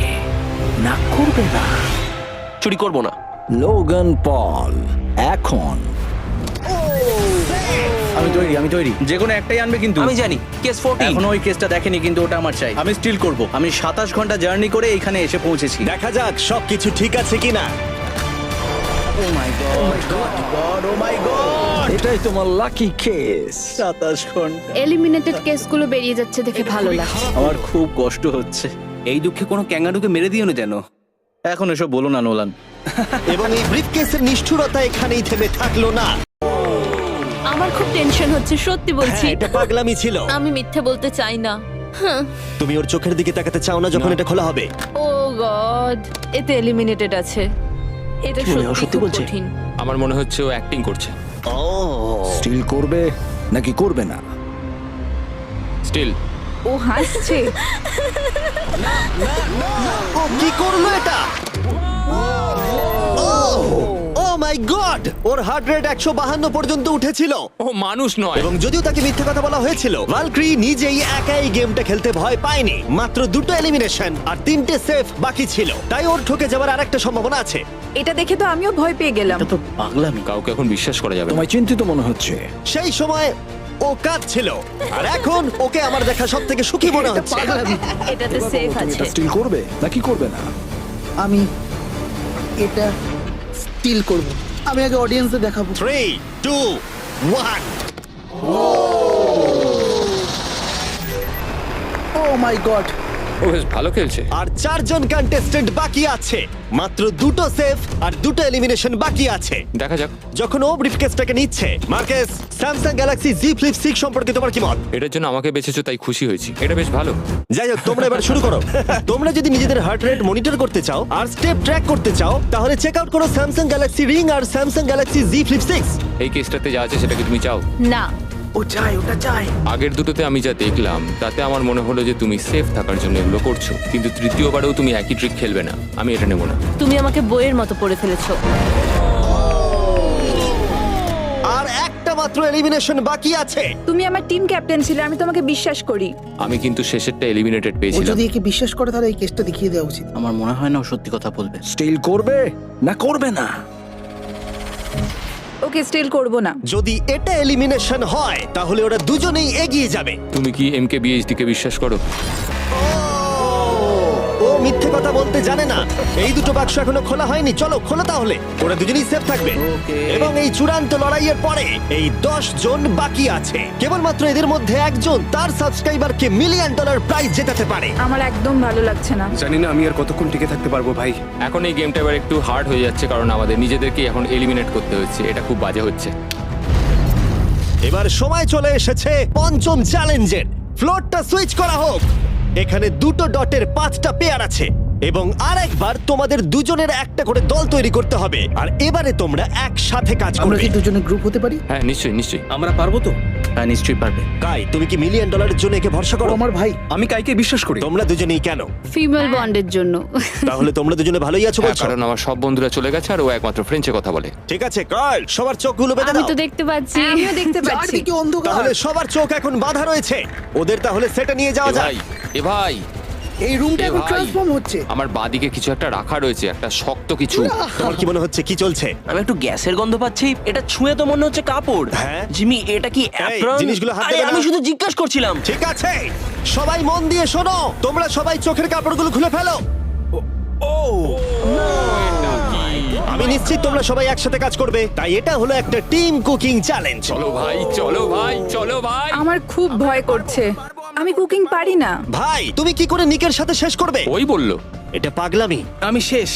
না করবে না? চুরি করবো না। লোগান পল এখন আমি তৈরি। যে কোনো একটাই আনবে কিন্তু। আমি জানি কেস 14। এখনো ওই কেসটা দেখেনি, কিন্তু ওটা আমার চাই। আমি স্টিল করব। আমি 27 ঘন্টা জার্নি করে এখানে এসে পৌঁছেছি। দেখা যাক সবকিছু ঠিক আছে কিনা। ও my god, O my god. এটাই তোমার লাকি কেস। 27 ঘন্টা। এলিমিনেটেড কেসগুলো বেরিয়ে যাচ্ছে দেখে ভালো লাগছে। আমার খুব কষ্ট হচ্ছে। এই দুঃখে কোনো ক্যাঙ্গারুকে মেরে দিও না যেন। এখন এসব বলো না নোলান। এবং এই ব্রিফকেসের নিষ্ঠুরতা এখানেই থেমে থাকলো না। আমার খুব টেনশন হচ্ছে, সত্যি বলছি। হ্যাঁ, এটা পাগলামি ছিল। আমি মিথ্যে বলতে চাই না। তুমি ওর চোখের দিকে তাকাতে চাও না যখন এটা খোলা হবে? ও গড, এতে এলিমিনেটেড আছে। এটা সত্যি খুব কঠিন। আমার মনে হচ্ছে ও অ্যাক্টিং করছে। ও, স্টিল করবে নাকি করবে না? স্টিল। ও হাসছে। ও কি করলো এটা? ও my god, or heart rate 152 পর্যন্ত উঠেছিল। ও মানুষ নয়। এবং যদিও তাকে মিথ্যে কথা বলা হয়েছিল, ভালক্রি নিজেই একাই গেমটা খেলতে ভয় পায়নি। মাত্র 2টো এলিমিনেশন আর 3টে সেফ বাকি ছিল, তাই ওর ঠকে যাওয়ার আরেকটা সম্ভাবনা আছে। এটা দেখে তো আমিও ভয় পেয়ে গেলাম। এটা তো পাগলামি। কাউকে এখন বিশ্বাস করা যাবে না। তোমায় চিন্তিত মনে হচ্ছে। সেই সময় ও কাঁদছিল, আর এখন ওকে আমার দেখা সব থেকে সুখী মনে হচ্ছে। এটাতে সেফ তুমি আছে। এটা স্টিল করবে নাকি করবে না? আমি এটা স্টিল করব। আমি আগে অডিয়েন্সে দেখাবো। 3, 2, 1। ও মাই গড। ও বেশ ভালো খেলছে। আর 4 জন কন্টেস্টেন্ট বাকি আছে। মাত্র 2টো সেফ আর 2টো এলিমিনেশন বাকি আছে। দেখা যাক। যখন ও ব্রিফকেসটাকে নিচ্ছে, Marques, Samsung Galaxy Z Flip 6 সম্পর্কে তোমার কি মত? এটার জন্য আমাকে বেঁচেছো তাই খুশি হয়েছি। এটা বেশ ভালো। যাই হোক, তোমরা এবার শুরু করো। তোমরা যদি নিজেদের হার্ট রেট মনিটর করতে চাও আর স্টেপ ট্র্যাক করতে চাও, তাহলে চেক আউট করো স্যামসাং গ্যালাক্সি রিং আর স্যামসাং গ্যালাক্সি Z Flip 6। এই কেসটাতে যা আছে সেটাকে তুমি চাও? না, ও চাই, ওটা চাই। আগের দুটোতে আমি যা দেখলাম তাতে আমার মনে হলো যে তুমি সেফ থাকার জন্য এগুলো করছো, কিন্তু তৃতীয়বারেও তুমি একই ট্রিক খেলবে না। আমি এটা নেব না। তুমি আমাকে বইয়ের মতো পড়ে ফেলেছো। আর একটা মাত্র এলিমিনেশন বাকি আছে। তুমি আমার টিম ক্যাপ্টেন ছিলে, আমি তোমাকে বিশ্বাস করি। আমি কিন্তু শেষেরটা এলিমিনেটেড ও পেয়েছিলাম। যদি একে বিশ্বাস করে তাহলে এই কেসটা দেখিয়ে দেওয়া উচিত। আমার মনে হয় না ও সত্যি কথা বলবে। স্টিল করবে না করবে না? ওকে স্টিল করব না। যদি এটা এলিমিনেশন হয় তাহলে ওরা দুজনেই এগিয়ে যাবে। তুমি কি MKBHD কে বিশ্বাস করো? ও মিথ্যে কথা বলতে জানে না। এই দুটো বাক্স এখনো খোলা হয়নি, চলো খোলো তাহলে। ওরা দুজনেই সেফ থাকবে। এবং এই চূড়ান্ত লড়াইয়ের পরে এই 10 জন বাকি আছে। কেবলমাত্র এদের মধ্যে একজন তার সাবস্ক্রাইবারকে $1 মিলিয়ন প্রাইজ জেতাতে পারে। আমার একদম ভালো লাগছে না। জানি না আমি আর কতক্ষণ টিকে থাকতে পারবো ভাই। এখন এই গেমটা এবার একটু হার্ড হয়ে যাচ্ছে, কারণ আমাদের নিজেদেরকে এখন এলিমিনেট করতে হচ্ছে। এটা খুব বাজে হচ্ছে। এবার সময় চলে এসেছে পঞ্চম চ্যালেঞ্জের। ফ্লোরটা সুইচ করা হোক। এখানে 2টো ডটের 5টা পেয়ার আছে। এবং আরেকবার তোমাদের দুজনের একটা করে দল তৈরি করতে হবে, আর এবারে তোমরা একসাথে কাজ আমরা করবে। কি দুজনে গ্রুপ হতে পারি? হ্যাঁ নিশ্চয়ই নিশ্চয়ই। আমরা পারবো তো? হ্যাঁ নিশ্চয়ই পারবে। কাই, তুমি কি $1 মিলিয়ন জন্য একে ভরসা ও করো? আমার ভাই। আমি কাইকে বিশ্বাস করি। তোমরা দুজনেই কেন? ফিমেল বন্ডের জন্য। তাহলে তোমরা দুজনে ভালোই আছো হ্যাঁ, বলছো? কারণ আমার সব বন্ধুরা চলে গেছে আর ও একমাত্র ফ্রেঞ্চে কথা বলে। ঠিক আছে কার্ল, সবার চোখগুলো বেঁধে আমি দাও। তো দেখতে পাচ্ছি। আমিও দেখতে পাচ্ছি। চারদিকে অন্ধকার। তাহলে সবার চোখ এখন বাঁধা রয়েছে। ওদের তাহলে সেটা নিয়ে যাওয়া এ যাক। ভাই, এ ভাই, এই রুমটা এ এখন ভাই। ট্রান্সফর্ম হচ্ছে। আমার বাঁদিকে কিছু একটা রাখা রয়েছে, একটা শক্ত কিছু। তোমার কি মনে হচ্ছে কি চলছে? আমি একটু গ্যাসের গন্ধ পাচ্ছি। এটা ছুঁয়ে তো মনে হচ্ছে কাপড়। হ্যাঁ। জিমি, এটা কি অ্যাপ্রন? জিনিসগুলো হাত আরে, দেবে না। আমি শুধু জিজ্ঞাসা করছিলাম। ঠিক আছে, সবাই মন দিয়ে শোনো। তোমরা সবাই চোখের কাপড়গুলো খুলে ফেলো। আমি নিশ্চিত তোমরা সবাই একসাথে কাজ করবে, তাই এটা হলো একটা টিম কুকিং চ্যালেঞ্জ। চলো ভাই, চলো ভাই, চলো ভাই। আমার খুব ভয় করছে। আমি কুকিং পারি না। ভাই, তুমি কি করে নিকের সাথে শেষ করবে? ওই বললো। এটা পাগলামি। আমি শেষ।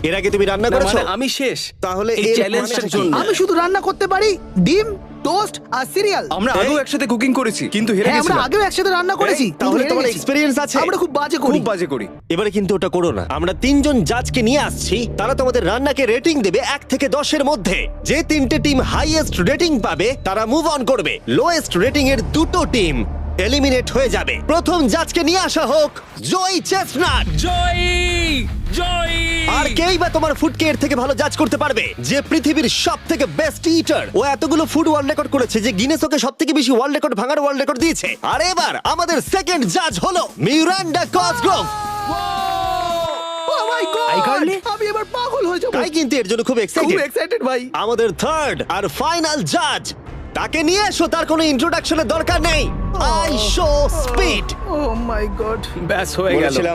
এর আগে তুমি রান্না না, করেছো? মানে আমি শেষ। তাহলে এই এর চ্যালেঞ্জটার মানেটা কি? জন্য। আমি শুধু রান্না করতে পারি ডিম, টোস্ট আর সিরিয়াল। আমরা আগেও একসাথে কুকিং করেছি কিন্তু হেরে হ্যাঁ, আমরা গেছিলাম। আগেও একসাথে রান্না করেছি। তাহলে কিন্তু হেরে তোমার গেছি। এক্সপেরিয়েন্স আছে? আমরা খুব বাজে করি। খুব বাজে করি। এবারে কিন্তু ওটা করো না। আমরা 3 জন জাজকে নিয়ে আসছি, তারা তোমাদের রান্নাকে রেটিং দেবে 1 থেকে 10 এর মধ্যে। যে 3টে টিম হাইয়েস্ট রেটিং পাবে তারা মুভ অন করবে। লোয়েস্ট রেটিং এর 2টো টিম এলিমিনেট হয়ে যাবে। প্রথম জাজকে নিয়ে আসা হোক জয় চেস্টনাট। জয় জয়। আর কেই বা তোমার ফুডকে এর থেকে ভালো জাজ করতে পারবে, যে পৃথিবীর সব থেকে বেস্ট ইটার। ও এতগুলো ফুড ওয়ার্ল্ড রেকর্ড করেছে যে গিনেস ওকে সব থেকে বেশি ওয়ার্ল্ড রেকর্ড ভাঙার ওয়ার্ল্ড রেকর্ড দিয়েছে। আর এবার আমাদের সেকেন্ড জাজ হলো Miranda Cosgrove. Oh my God! iCarly? আমি এবার পাগল হয়ে যাবো। তাই কিন্তু এর জন্য খুব খুব এক্সাইটেড। এক্সাইটেড ভাই। আমাদের থার্ড আর ফাইনাল জাজ, তাকে নিয়ে এসো। তার কোনো ইন্ট্রোডাকশনের দরকার নেই। I show speed. Oh my god. ব্যাস হয়ে গেল।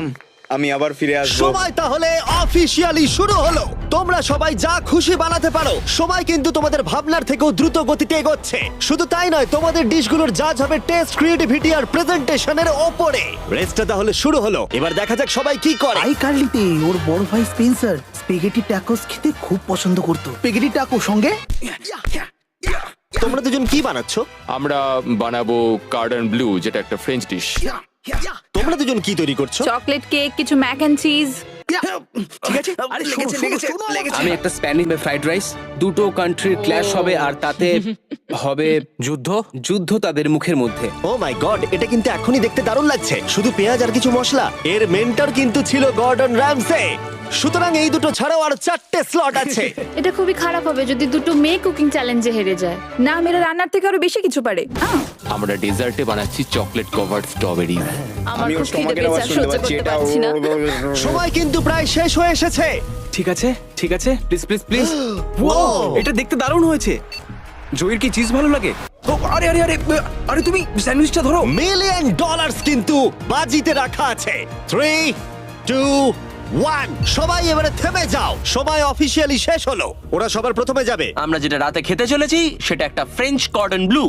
আমি আবার ফিরে আসবো। সময় তাহলে অফিসিয়ালি শুরু হলো। তোমরা সবাই যা খুশি বানাতে পারো। সময় কিন্তু তোমাদের ভাবনার থেকেও দ্রুত গতিতে এগোচ্ছে। শুধু তাই নয়, তোমাদের ডিশগুলোর জাজ হবে টেস্ট, ক্রিয়েটিভিটি আর প্রেজেন্টেশনের ওপরে। রেসটা তাহলে শুরু হলো। এবার দেখা যাক সবাই কি করে। আইকার্লিতে ওর বড় ভাই স্পেন্সার স্পেগেটি ট্যাকোস খেতে খুব পছন্দ করতো। স্পেগেটি ট্যাকো সঙ্গে তোমরা দুজন কি বানাচ্ছ? আমরা বানাবো কার্ডন ব্লু, যেটা একটা ফ্রেঞ্চ ডিশ। তোমরা দুজন কি তৈরি করছো? চকলেট কেক, কিছু ম্যাক এন্ড চিজ। ঠিক আছে। আরে লেগেছে। আমি একটা স্প্যানিশ ফ্রাইড রাইস। দুটো কান্ট্রির ক্ল্যাশ হবে আর তাতে হবে যুদ্ধ তাদের মুখের মধ্যে। ও মাই গড, এটা কিন্তু এখনই দেখতে দারুণ লাগছে। শুধু পেঁয়াজ আর কিছু মশলা। এর মেন্টর কিন্তু ছিল গর্ডন র্যামসে। সুতরাং এই দুটো ছাড়াও আর 4টে স্লট আছে। এটা খুবই খারাপ হবে যদি দুটো মেয়ে কুকিং চ্যালেঞ্জে হেরে যায়। না, মেয়েরা রান্নার থেকে আরো বেশি কিছু পারে। আমরা ডেজার্টে বানাচ্ছি চকলেট কভার্ড স্ট্রবেরি। আমার খুব খিদে পেয়েছে, আর সহ্য করতে পারছি না। সময় কিন্তু প্রায় শেষ হয়ে এসেছে। ঠিক আছে, ঠিক আছে, প্লিজ প্লিজ প্লিজ। এটা দেখতে দারুণ হয়েছে। জয়ের কি চিজ ভালো লাগে? ও, আরে আরে আরে আরে তুমি স্যান্ডউইচটা ধরো। $1 মিলিয়ন কিন্তু বাজিতে রাখা আছে। 3, 2, 1। সবাই এবারে থেমে যাও। সময় অফিসিয়ালি শেষ হলো। ওরা সবার প্রথমে যাবে। আমরা যেটা রাতে খেতে চলেছি সেটা একটা ফ্রেঞ্চ কর্ডন ব্লু।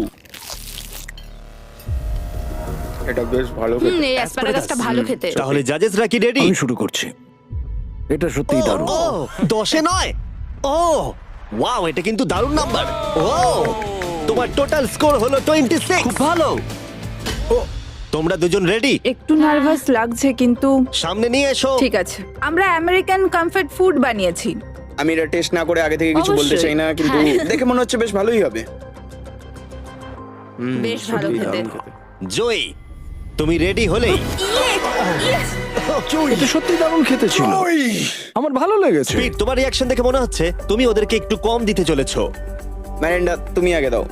এটা বেশ ভালো। এই অ্যাসপারাগাসটা ভালো খেতে। তাহলে জাজেসরা কি রেডি? আমি শুরু করছি। এটা সত্যিই দারুণ। ও 10-এ নয়। ও ওয়াও, এটা কিন্তু দারুণ নাম্বার। ও তোমার টোটাল স্কোর হলো 26। খুব ভালো। তোমরা দুজন রেডি? একটু নার্ভাস লাগছে, কিন্তু সামনে নিয়ে এসো। ঠিক আছে। আমরা আমেরিকান কমফর্ট ফুড বানিয়েছি। আমি এটা টেস্ট না করে আগে থেকে কিছু বলতে অবশ্যই। চাই না, কিন্তু হ্যাঁ। দেখে মনে হচ্ছে বেশ ভালোই হবে। বেশ ভালো খেতে। জয়ী, তুমি রেডি হলেই এটা সত্যি দারুণ খেতে ছিল। আমার ভালো লেগেছে। স্পিড, তোমার রিঅ্যাকশন দেখে মনে হচ্ছে তুমি ওদেরকে একটু কম দিতে চলেছো। ম্যারেন্ডা, তুমি আগে দাও।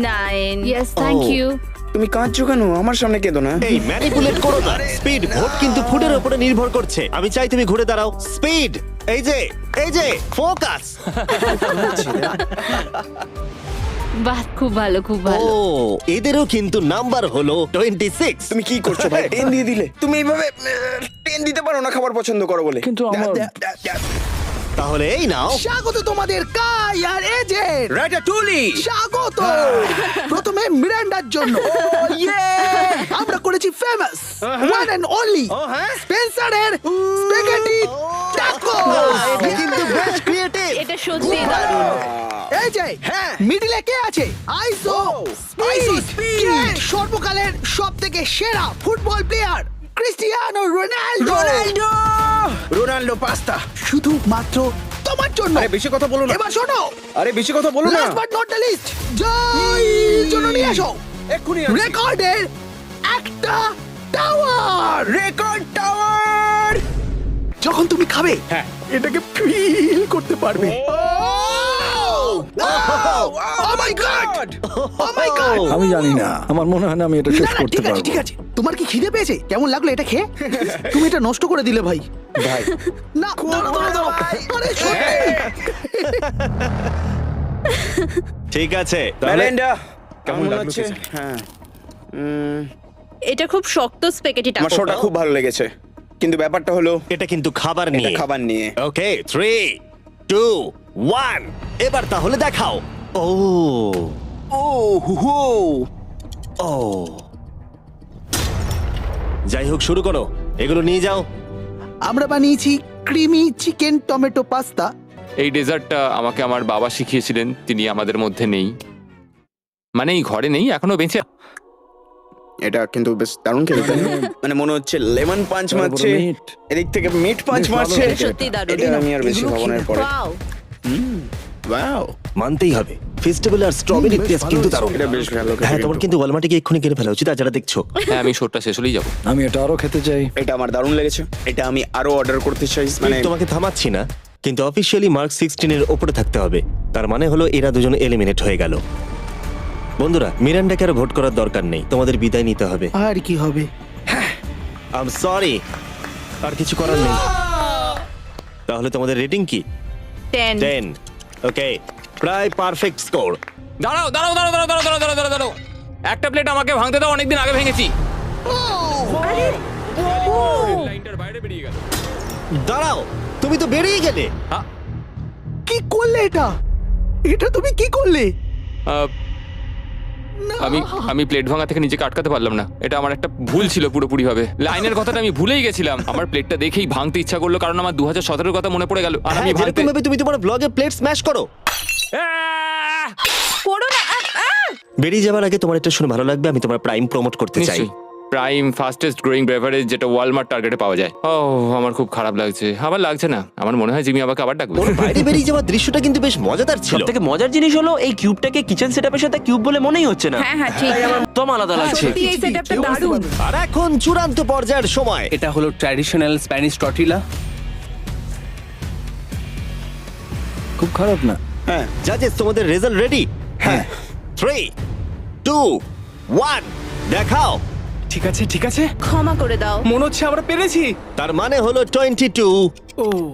9। Yes, thank Oh. ইউ। তুমি কাঁদছো কেন? আমার সামনে কেঁদো না। এই ম্যানিপুলেট করো না। স্পিড, ভোট কিন্তু ফুডের উপরে নির্ভর করছে। আমি চাই তুমি ঘুরে দাঁড়াও। স্পিড, এই যে ফোকাস। বাহ, খুব ভালো, খুব ও ভালো। এদেরও কিন্তু নাম্বার হলো 26। তুমি কি করছো ভাই? 10 দিয়ে দিলে। তুমি এইভাবে 10 দিতে পারো না খাবার পছন্দ করো বলে। কিন্তু আমার তাহলে এই নাও। স্বাগত তোমাদের কাই আর এজের। রাটাটুলি। স্বাগত। প্রথমে মিরান্ডার জন্য আমরা করেছি ফেমাস ওয়ান এন্ড অনলি স্পেন্সারের স্পেগেটি ট্যাকো। এটা কিন্তু বেশ ক্রিয়েটিভ। এটা সত্যি দারুণ। এই যে মিডিলে কে আছে? আইসো স্পিড, সর্বকালের সবথেকে সেরা football player. Cristiano Ronaldo. Ronaldo pasta. শুধুমাত্র তোমার জন্য। আরে বেশি কথা বলো না। এবার শোনো, আরে বেশি কথা বলো না। Last but not the least, জয়ের জন্য নিয়ে আসো এক্ষুনি রেকর্ডের একটা টাওয়ার। Record tower. যখন তুমি খাবে এটাকে ফিল করতে পারবে। Oh my God! Oh my God! আমি জানি না, আমার মনে হয় না আমি এটা শেষ না, না, করতে ঠিক আছে, পারবো। ঠিক আছে। তোমার কি খিদে পেয়েছে? কেমন লাগলো এটা খেয়ে? তুমি এটা নষ্ট করে দিলে ভাই। ভাই না, দাঁড়াও, দাঁড়াও। আরে সত্যি। ঠিক আছে তাহলে মেলিন্ডা কেমন মনে লাগলো হচ্ছে? খেতে? হ্যাঁ, এটা খুব শক্ত স্পেগেটি আমার শোটা খুব ভালো লেগেছে, কিন্তু ব্যাপারটা হলো এটা কিন্তু খাবার এটা নিয়ে। খাবার নিয়ে। ওকে 3 2 1 এবার তাহলে দেখাও। ও ও হু হু। ও যাই হোক, শুরু করো, এগুলো নিয়ে যাও। আমরা বানিয়েছি ক্রিমি চিকেন টমেটো পাস্তা। এই ডেজার্টটা আমাকে আমার বাবা শিখিয়েছিলেন, তিনি আমাদের মধ্যে নেই, মানে এই ঘরে নেই, এখনো বেঁচে। এটা কিন্তু বেশ দারুণ খেতে, তাই না? মানে মনে হচ্ছে লেমন পাঞ্চ মারছে, এদিক থেকে মিট পাঞ্চ মারছে। সত্যি দারুণ। এটা আমি আর বেশি খাবো না এরপরে। ওয়াও, ওয়াও, মানতেই হবে, ফেস্টিভ্যাল আর স্ট্রবেরি টেস্ট কিন্তু দারুণ। এটা বেশ ভালো খেতে হ্যাঁ, তোমার কিন্তু। কিন্তু ওয়ালমার্টে গিয়ে এক্ষুনি কিনে ফেলা উচিত, আর যারা দেখছো। হ্যাঁ, আমি শোটা শেষ হলেই যাবো। আমি এটা আরো খেতে চাই। এটা আমার দারুণ লেগেছে, এটা আমি আরো অর্ডার করতে চাই। মানে তোমাকে থামাচ্ছি না, কিন্তু অফিসিয়ালি মার্ক 16 এর উপরে থাকতে হবে। তার মানে হলো এরা দুজন এলিমিনেট হয়ে গেল। বন্ধুরা, মিরান্ডাকে আর ভোট করার দরকার নেই, তোমাদের বিদায় নিতে হবে। আর কি হবে? আই এম সরি, আর কিছু করার নেই। তাহলে তোমাদের রেটিং কি? 10। ওকে, প্রায় পারফেক্ট স্কোর। দাঁড়াও দাঁড়াও দাঁড়াও দাঁড়াও দাঁড়াও দাঁড়াও দাঁড়াও দাঁড়াও, একটা প্লেট আমাকে ভাঙতে দাও, অনেকদিন আগে ভেঙেছি। লাইনটার বাইরে বেরিয়ে গেল। দাঁড়াও, তুমি তো বেরিয়ে গেলে। কি করলে এটা? এটা তুমি কি করলে? আহ, আমি প্লেট ভাঙা থেকে নিজেকে আটকাতে পারলাম না, এটা আমার একটা ভুল ছিল পুরোপুরি ভাবে। লাইনের কথাটা আমি ভুলেই গেছিলাম, আমার প্লেটটা দেখেই ভাঙতে ইচ্ছা করলো, কারণ আমার 2017 কথা মনে পড়ে গেল, আর আমি হ্যাঁ, ভাঙতে। যেরকম ভাবে তুমি তোমার ব্লগে প্লেট স্ম্যাশ করো। আহ! করো না। বেরিয়ে যাওয়ার আগে তোমার এটা শুনে ভালো লাগবে, আমি তোমার প্রাইম প্রমোট করতে চাই। নিশ্চয়ই। প্রাইম ফাস্টেস্ট গ্রোয়িং বেভারেজ, যেটা ওয়ালমার্ট টার্গেটে পাওয়া যায়। ও, আমার খুব খারাপ লাগছে। আবার লাগছে না, আমার মনে হয় জিমি আমাকে আবার ডাকবে। ওর বাইরে বেরিয়ে যাওয়ার দৃশ্যটা কিন্তু বেশ মজাদার ছিল। সবথেকে মজার জিনিস হলো এই কিউবটাকে কিচেন সেটআপের সাথে কিউব বলে মনেই হচ্ছে না। হ্যাঁ, ঠিক। একদম আলাদা লাগছে। সত্যি এই সেটআপটা দারুণ। আর এখন চূড়ান্ত পর্যায়ের সময়। এটা হলো ট্র্যাডিশনাল স্প্যানিশ টর্টিলা। খুব খারাপ না। হ্যাঁ, জাজেস, তোমাদের রেজাল্ট রেডি? হ্যাঁ। 3 2 1 দেখাও। ঠিক আছে ঠিক আছে, ক্ষমা করে দাও। মনে হচ্ছে আমরা পেরেছি। তার মানে হলো 22।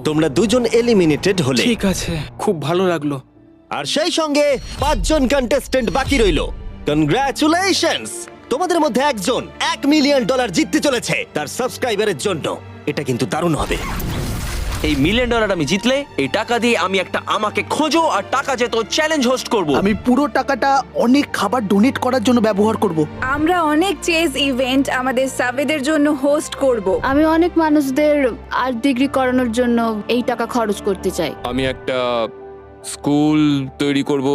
তোমরা দুজন এলিমিনেটেড হলে। ঠিক আছে, খুব ভালো লাগলো। আর সেই সঙ্গে 5 জন কন্টেস্টেন্ট বাকি রইলো। কনগ্রাচুলেশনস, তোমাদের মধ্যে একজন $1 মিলিয়ন জিততে চলেছে তার সাবস্ক্রাইবারের জন্য। এটা কিন্তু দারুণ হবে। এই $1 মিলিয়ন আমি জিতলে এই টাকা দিয়ে আমি একটা আমাকে খোঁজো আর টাকা যেত চ্যালেঞ্জ হোস্ট করব। আমি পুরো টাকাটা অনেক খাবার ডোনেট করার জন্য ব্যবহার করব। আমরা অনেক চেজ ইভেন্ট আমাদের সাবেদের জন্য হোস্ট করব। আমি অনেক মানুষদের আর্ট ডিগ্রি করানোর জন্য এই টাকা খরচ করতে চাই। আমি একটা স্কুল তৈরি করব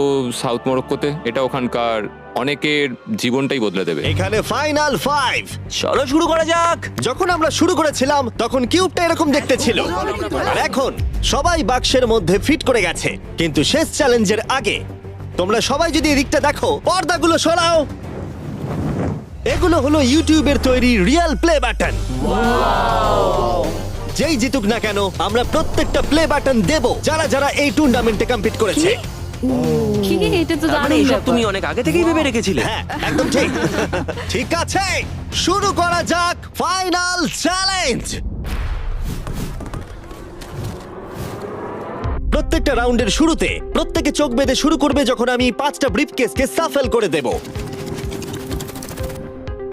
সাউথ মরক্কোতে, এটা ওখানকার অনেকের জীবনটাই বদলে দেবে। এখানে ফাইনাল 5। চলো শুরু করা যাক। যখন আমরা শুরু করেছিলাম তখন কিউবটা এরকম দেখতে ছিল, আর এখন সবাই বাক্সের মধ্যে ফিট করে গেছে। কিন্তু শেষ চ্যালেঞ্জের আগে তোমরা সবাই যদি এদিকটা দেখো, পর্দাগুলো সরাও। এগুলো হলো ইউটিউবের তৈরি রিয়েল প্লে বাটন। যেই জিতুক না কেন, আমরা প্রত্যেকটা প্লে বাটন দেব যারা যারা এই টুর্নামেন্টে কম্পিট করেছে। কি এটা তো মানে দারুণ এসব ব্যাপার। তুমি অনেক আগে থেকেই ভেবে রেখেছিলে। হ্যাঁ, একদম ঠিক। ঠিক আছে, শুরু করা যাক ফাইনাল চ্যালেঞ্জ। প্রত্যেকটা রাউন্ডের শুরুতে প্রত্যেকে চোখ বেঁধে শুরু করবে যখন আমি 5টা ব্রিফকেসকে সাফেল করে দেব।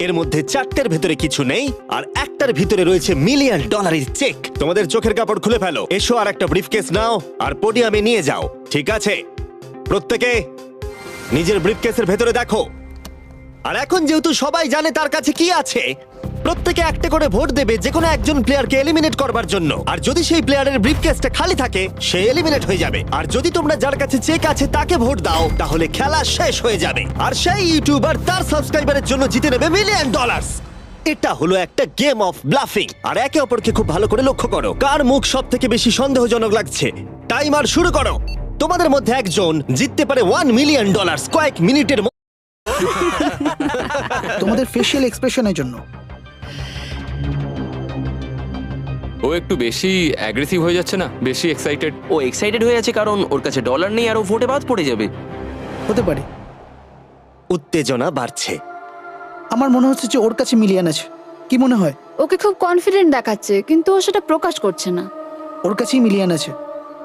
এর মধ্যে 4টের ভেতরে কিছু নেই, আর একটার ভিতরে রয়েছে $1 মিলিয়ন চেক। তোমাদের চোখের কাপড় খুলে ফেলো, এসো আর একটা ব্রিফকেস নাও আর পোডিয়ামে নিয়ে যাও। ঠিক আছে, প্রত্যেকে নিজের ব্রিফকেসের ভেতরে দেখো। আর এখন যেহেতু সবাই জানে তার কাছে কি আছে, প্রত্যেকে একটা করে ভোট দেবে যে কোনো একজন প্লেয়ারকে এলিমিনেট করবার জন্য। আর যদি সেই প্লেয়ারের ব্রিফকেসটা খালি থাকে, সে এলিমিনেট হয়ে যাবে। আর যদি তোমরা যার কাছে চেক আছে তাকে ভোট দাও, তাহলে খেলা শেষ হয়ে যাবে। আর সেই ইউটিউবার তার সাবস্ক্রাইবারের জন্য জিতে নেবে $1 মিলিয়ন। এটা হলো একটা গেম অফ ব্লাফিং, আর একে অপরকে খুব ভালো করে লক্ষ্য করো কার মুখ সব থেকে বেশি সন্দেহজনক লাগছে। টাইমার শুরু করো। তোমাদের মধ্যে একজন জিততে পারে $1 মিলিয়ন কয়েক মিনিটের মধ্যে। তোমাদের ফেশিয়াল এক্সপ্রেশনের জন্য। ও একটু বেশি অ্যাগ্রেসিভ হয়ে যাচ্ছে না, বেশি এক্সাইটেড। ও এক্সাইটেড হয়ে আছে কারণ ওর কাছে ডলার নেই আর ও ভোটে বাদ পড়ে যাবে। হতে পারে। উত্তেজনা বাড়ছে। আমার মনে হচ্ছে যে ওর কাছে মিলিয়ন আছে। কি মনে হয়? ওকে খুব কনফিডেন্ট দেখাচ্ছে, কিন্তু ও সেটা প্রকাশ করছে না। ওর কাছেই মিলিয়ন আছে।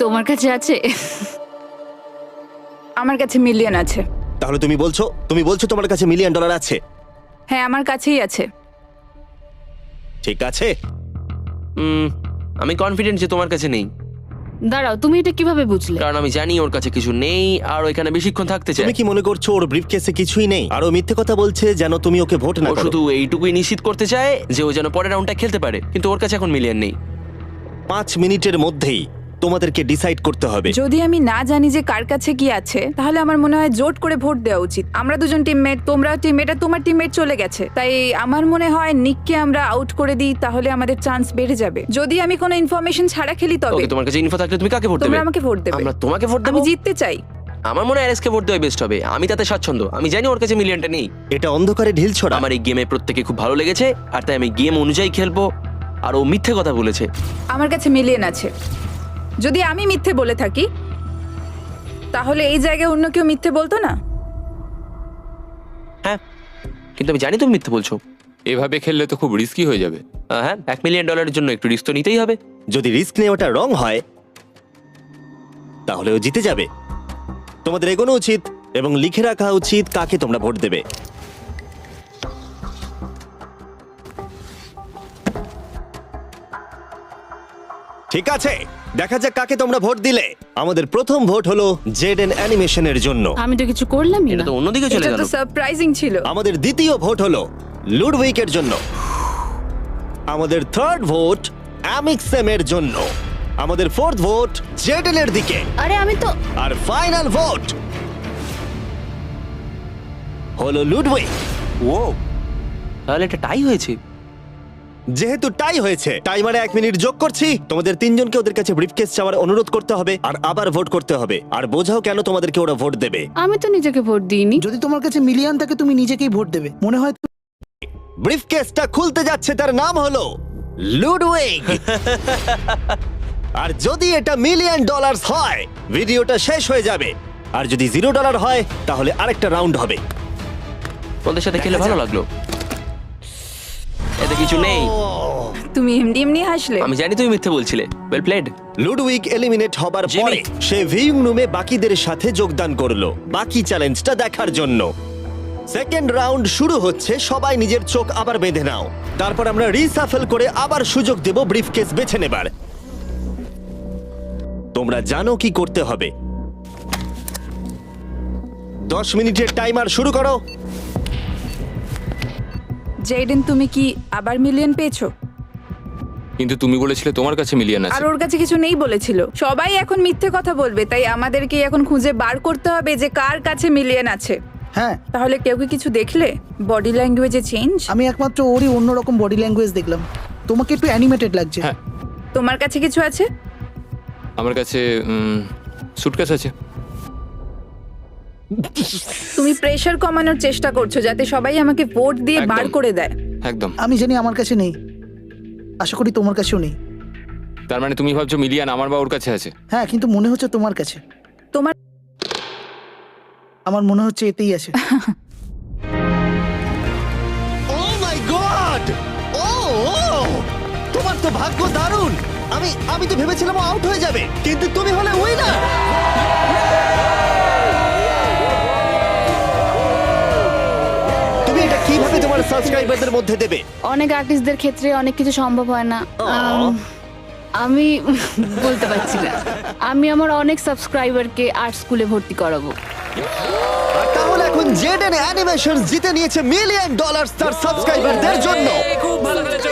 তোমার কাছে আছে? আমার কাছে মিলিয়ন আছে। তাহলে তুমি বলছো তোমার কাছে $1 মিলিয়ন আছে? হ্যাঁ, আমার কাছেই আছে। ঠিক আছে। আমি কনফিডেন্ট যে তোমার কাছে নেই, দাঁড়াও, তুমি এটা কিভাবে বুঝলে? কারণ আমি জানি ওর কাছে কিছু নেই আর ও এখানে বেশিক্ষণ থাকতে চায়। তুমি কি মনে করছো ওর ব্রিফকেসে কিছুই নেই আর ও মিথ্যে কথা বলছে যেন তুমি ওকে ভোট না ও করো? শুধু এইটুকুই নিশ্চিত করতে চায় যে ও যেন পরের রাউন্ডটা খেলতে পারে, কিন্তু ওর কাছে এখন মিলিয়ন নেই। 5 মিনিটের মধ্যেই তোমাদেরকে ডিসাইড করতে হবে। যদি আমি না জানি যে কার কাছে কি আছে, তাহলে আমার মনে হয় জোট করে ভোট দেওয়া উচিত। আমরা দুজন টিমমেট, তোমরাও টিমমেট, আর তোমার টিমমেট চলে গেছে, তাই আমার মনে হয় নিককে আমরা আউট করে দিই, তাহলে আমাদের চান্স বেড়ে যাবে। যদি আমি কোনো ইনফরমেশন ছাড়া খেলি তবে। ওকে, তোমার কাছে ইনফো থাকলে তুমি কাকে ভোট দেবে? তোমরা আমাকে ভোট দেবে। আমরা তোমাকে ভোট দেব? আমি জিততে চাই। আমার মনে হয় আরএসকে ভোট দেওয়া বেস্ট হবে। আমি তাতে স্বাচ্ছন্দ্য। আমি জানি ওর কাছে মিলিয়নটা নেই। এটা অন্ধকারে ঢিল ছোড়া। আমার এই গেমে প্রত্যেকে খুব ভালো লেগেছে আর তাই আমি গেম অনুযায়ী খেলবো। আর ও মিথ্যে কথা বলেছে। আমার কাছে মিলিয়ন আছে। যদি আমি মিথ্যে বলে থাকি, তাহলে এই জায়গায় অন্য কেউ মিথ্যে বলতো না। হ্যাঁ, কিন্তু আমি জানি তুমি মিথ্যে বলছো। এভাবে খেললে তো খুব রিস্কি হয়ে যাবে। হ্যাঁ, $1 মিলিয়ন জন্য একটু রিস্ক তো নিতেই হবে। যদি রিস্ক নেওয়াটা রং হয় তাহলে ও জিতে যাবে। তোমাদের এগোনো উচিত এবং লিখে রাখা উচিত কাকে তোমরা ভোট দেবে। ঠিক আছে, দেখা যাক কাকে তোমরা ভোট দিলে। আমাদের প্রথম ভোট হলো জেডেন অ্যানিমেশনের জন্য। আমি তো কিছু করলামই এটা না। তো অন্যদিকে চলে এটা গেল। তো সারপ্রাইজিং ছিল। আমাদের দ্বিতীয় ভোট হলো লুডউইকের জন্য। আমাদের থার্ড ভোট অ্যামিক্সেমের জন্য। আমাদের ফোর্থ ভোট জেডেনের দিকে। আরে আমি তো আর ফাইনাল ভোট হলো লুডউইক। ও, তাহলে এটা টাই হয়েছে। যেহেতু টাই হয়েছে, টাইমারে 1 মিনিট যোগ করছি। তোমাদের তিনজনকে ওদের কাছে ব্রিফকেস চাওয়ার অনুরোধ করতে হবে আর আবার ভোট করতে হবে। আর বোঝাও কেন তোমাদেরকে ওরা ভোট দেবে। আমি তো নিজেকে ভোট দিইনি। যদি তোমার কাছে মিলিয়ন থাকে তুমি নিজেকেই ভোট দেবে। মনে হয় ব্রিফকেসটা খুলতে যাচ্ছে, তার নাম হলো লুডউইক। আর যদি এটা $1 মিলিয়ন হয়, ভিডিওটা শেষ হয়ে যাবে। আর যদি $0 হয়, তাহলে আরেকটা রাউন্ড হবে। ওদের সাথে খেলে ভালো লাগলো। এতে কিছু নেই। তুমি এমনি এমনি হাসলে। আমি জানি তুমি মিথ্যে বলছিলে। Well played. লুডউইক এলিমিনেট হবার জিমি। পরে সে ভিউইং রুমে বাকিদের সাথে যোগদান করলো বাকি চ্যালেঞ্জটা দেখার জন্য। সেকেন্ড রাউন্ড শুরু হচ্ছে। সবাই নিজের চোখ আবার বেঁধে নাও। তারপর আমরা রিসাফেল করে আবার সুযোগ দেব ব্রিফকেস বেছে নেবার। তোমরা জানো কি করতে হবে। 10 মিনিটের টাইমার শুরু করো। জেডেন, তুমি কি আবার মিলিয়ন পেয়েছো? কিন্তু তুমি বলেছিলে তোমার কাছে মিলিয়ন আর আছে। ওর কাছে কিছু নেই বলেছিল। সবাই এখন মিথ্যে কথা বলবে, তাই আমাদেরকে এখন খুঁজে বার করতে হবে যে কার কাছে মিলিয়ন আছে। হ্যাঁ, তাহলে কেউ কি কিছু দেখলে? বডি ল্যাঙ্গুয়েজে চেঞ্জ? আমি একমাত্র ওরই অন্যরকম বডি ল্যাঙ্গুয়েজ দেখলাম। তোমাকে একটু অ্যানিমেটেড লাগছে। হ্যাঁ। তোমার কাছে কিছু আছে? আমার কাছে সুটকেস আছে। তুমি প্রেশার কমানোর চেষ্টা করছো যাতে সবাই আমাকে ভোট দিয়ে একদম। বার করে দেয়। একদম। আমি জানি আমার কাছে নেই। আশা করি তোমার কাছেও নেই। তার মানে তুমি ভাবছো মিলিয়ন আমার বা ওর কাছে আছে? হ্যাঁ, কিন্তু মনে হচ্ছে তোমার কাছে। তোমার আমার মনে হচ্ছে এতেই আছে। ও মাই গড! ও তোমার তো ভাগ্য দারুণ। আমি তো ভেবেছিলাম আউট হয়ে যাবে, কিন্তু তুমি হলে উইনার। তুমি এটা কিভাবে তোমার সাবস্ক্রাইবারদের মধ্যে দেবে? অনেক আর্টিস্টদের ক্ষেত্রে অনেক কিছু সম্ভব হয় না। আমি বলতে পারছি না। আমি আমার অনেক সাবস্ক্রাইবারকে আর্ট স্কুলে ভর্তি করাবো। আর তাহলে এখন জেডেন অ্যানিমেশন জিতে নিয়েছে $1 মিলিয়ন তার সাবস্ক্রাইবারদের জন্য। খুব ভালো খেলেছো।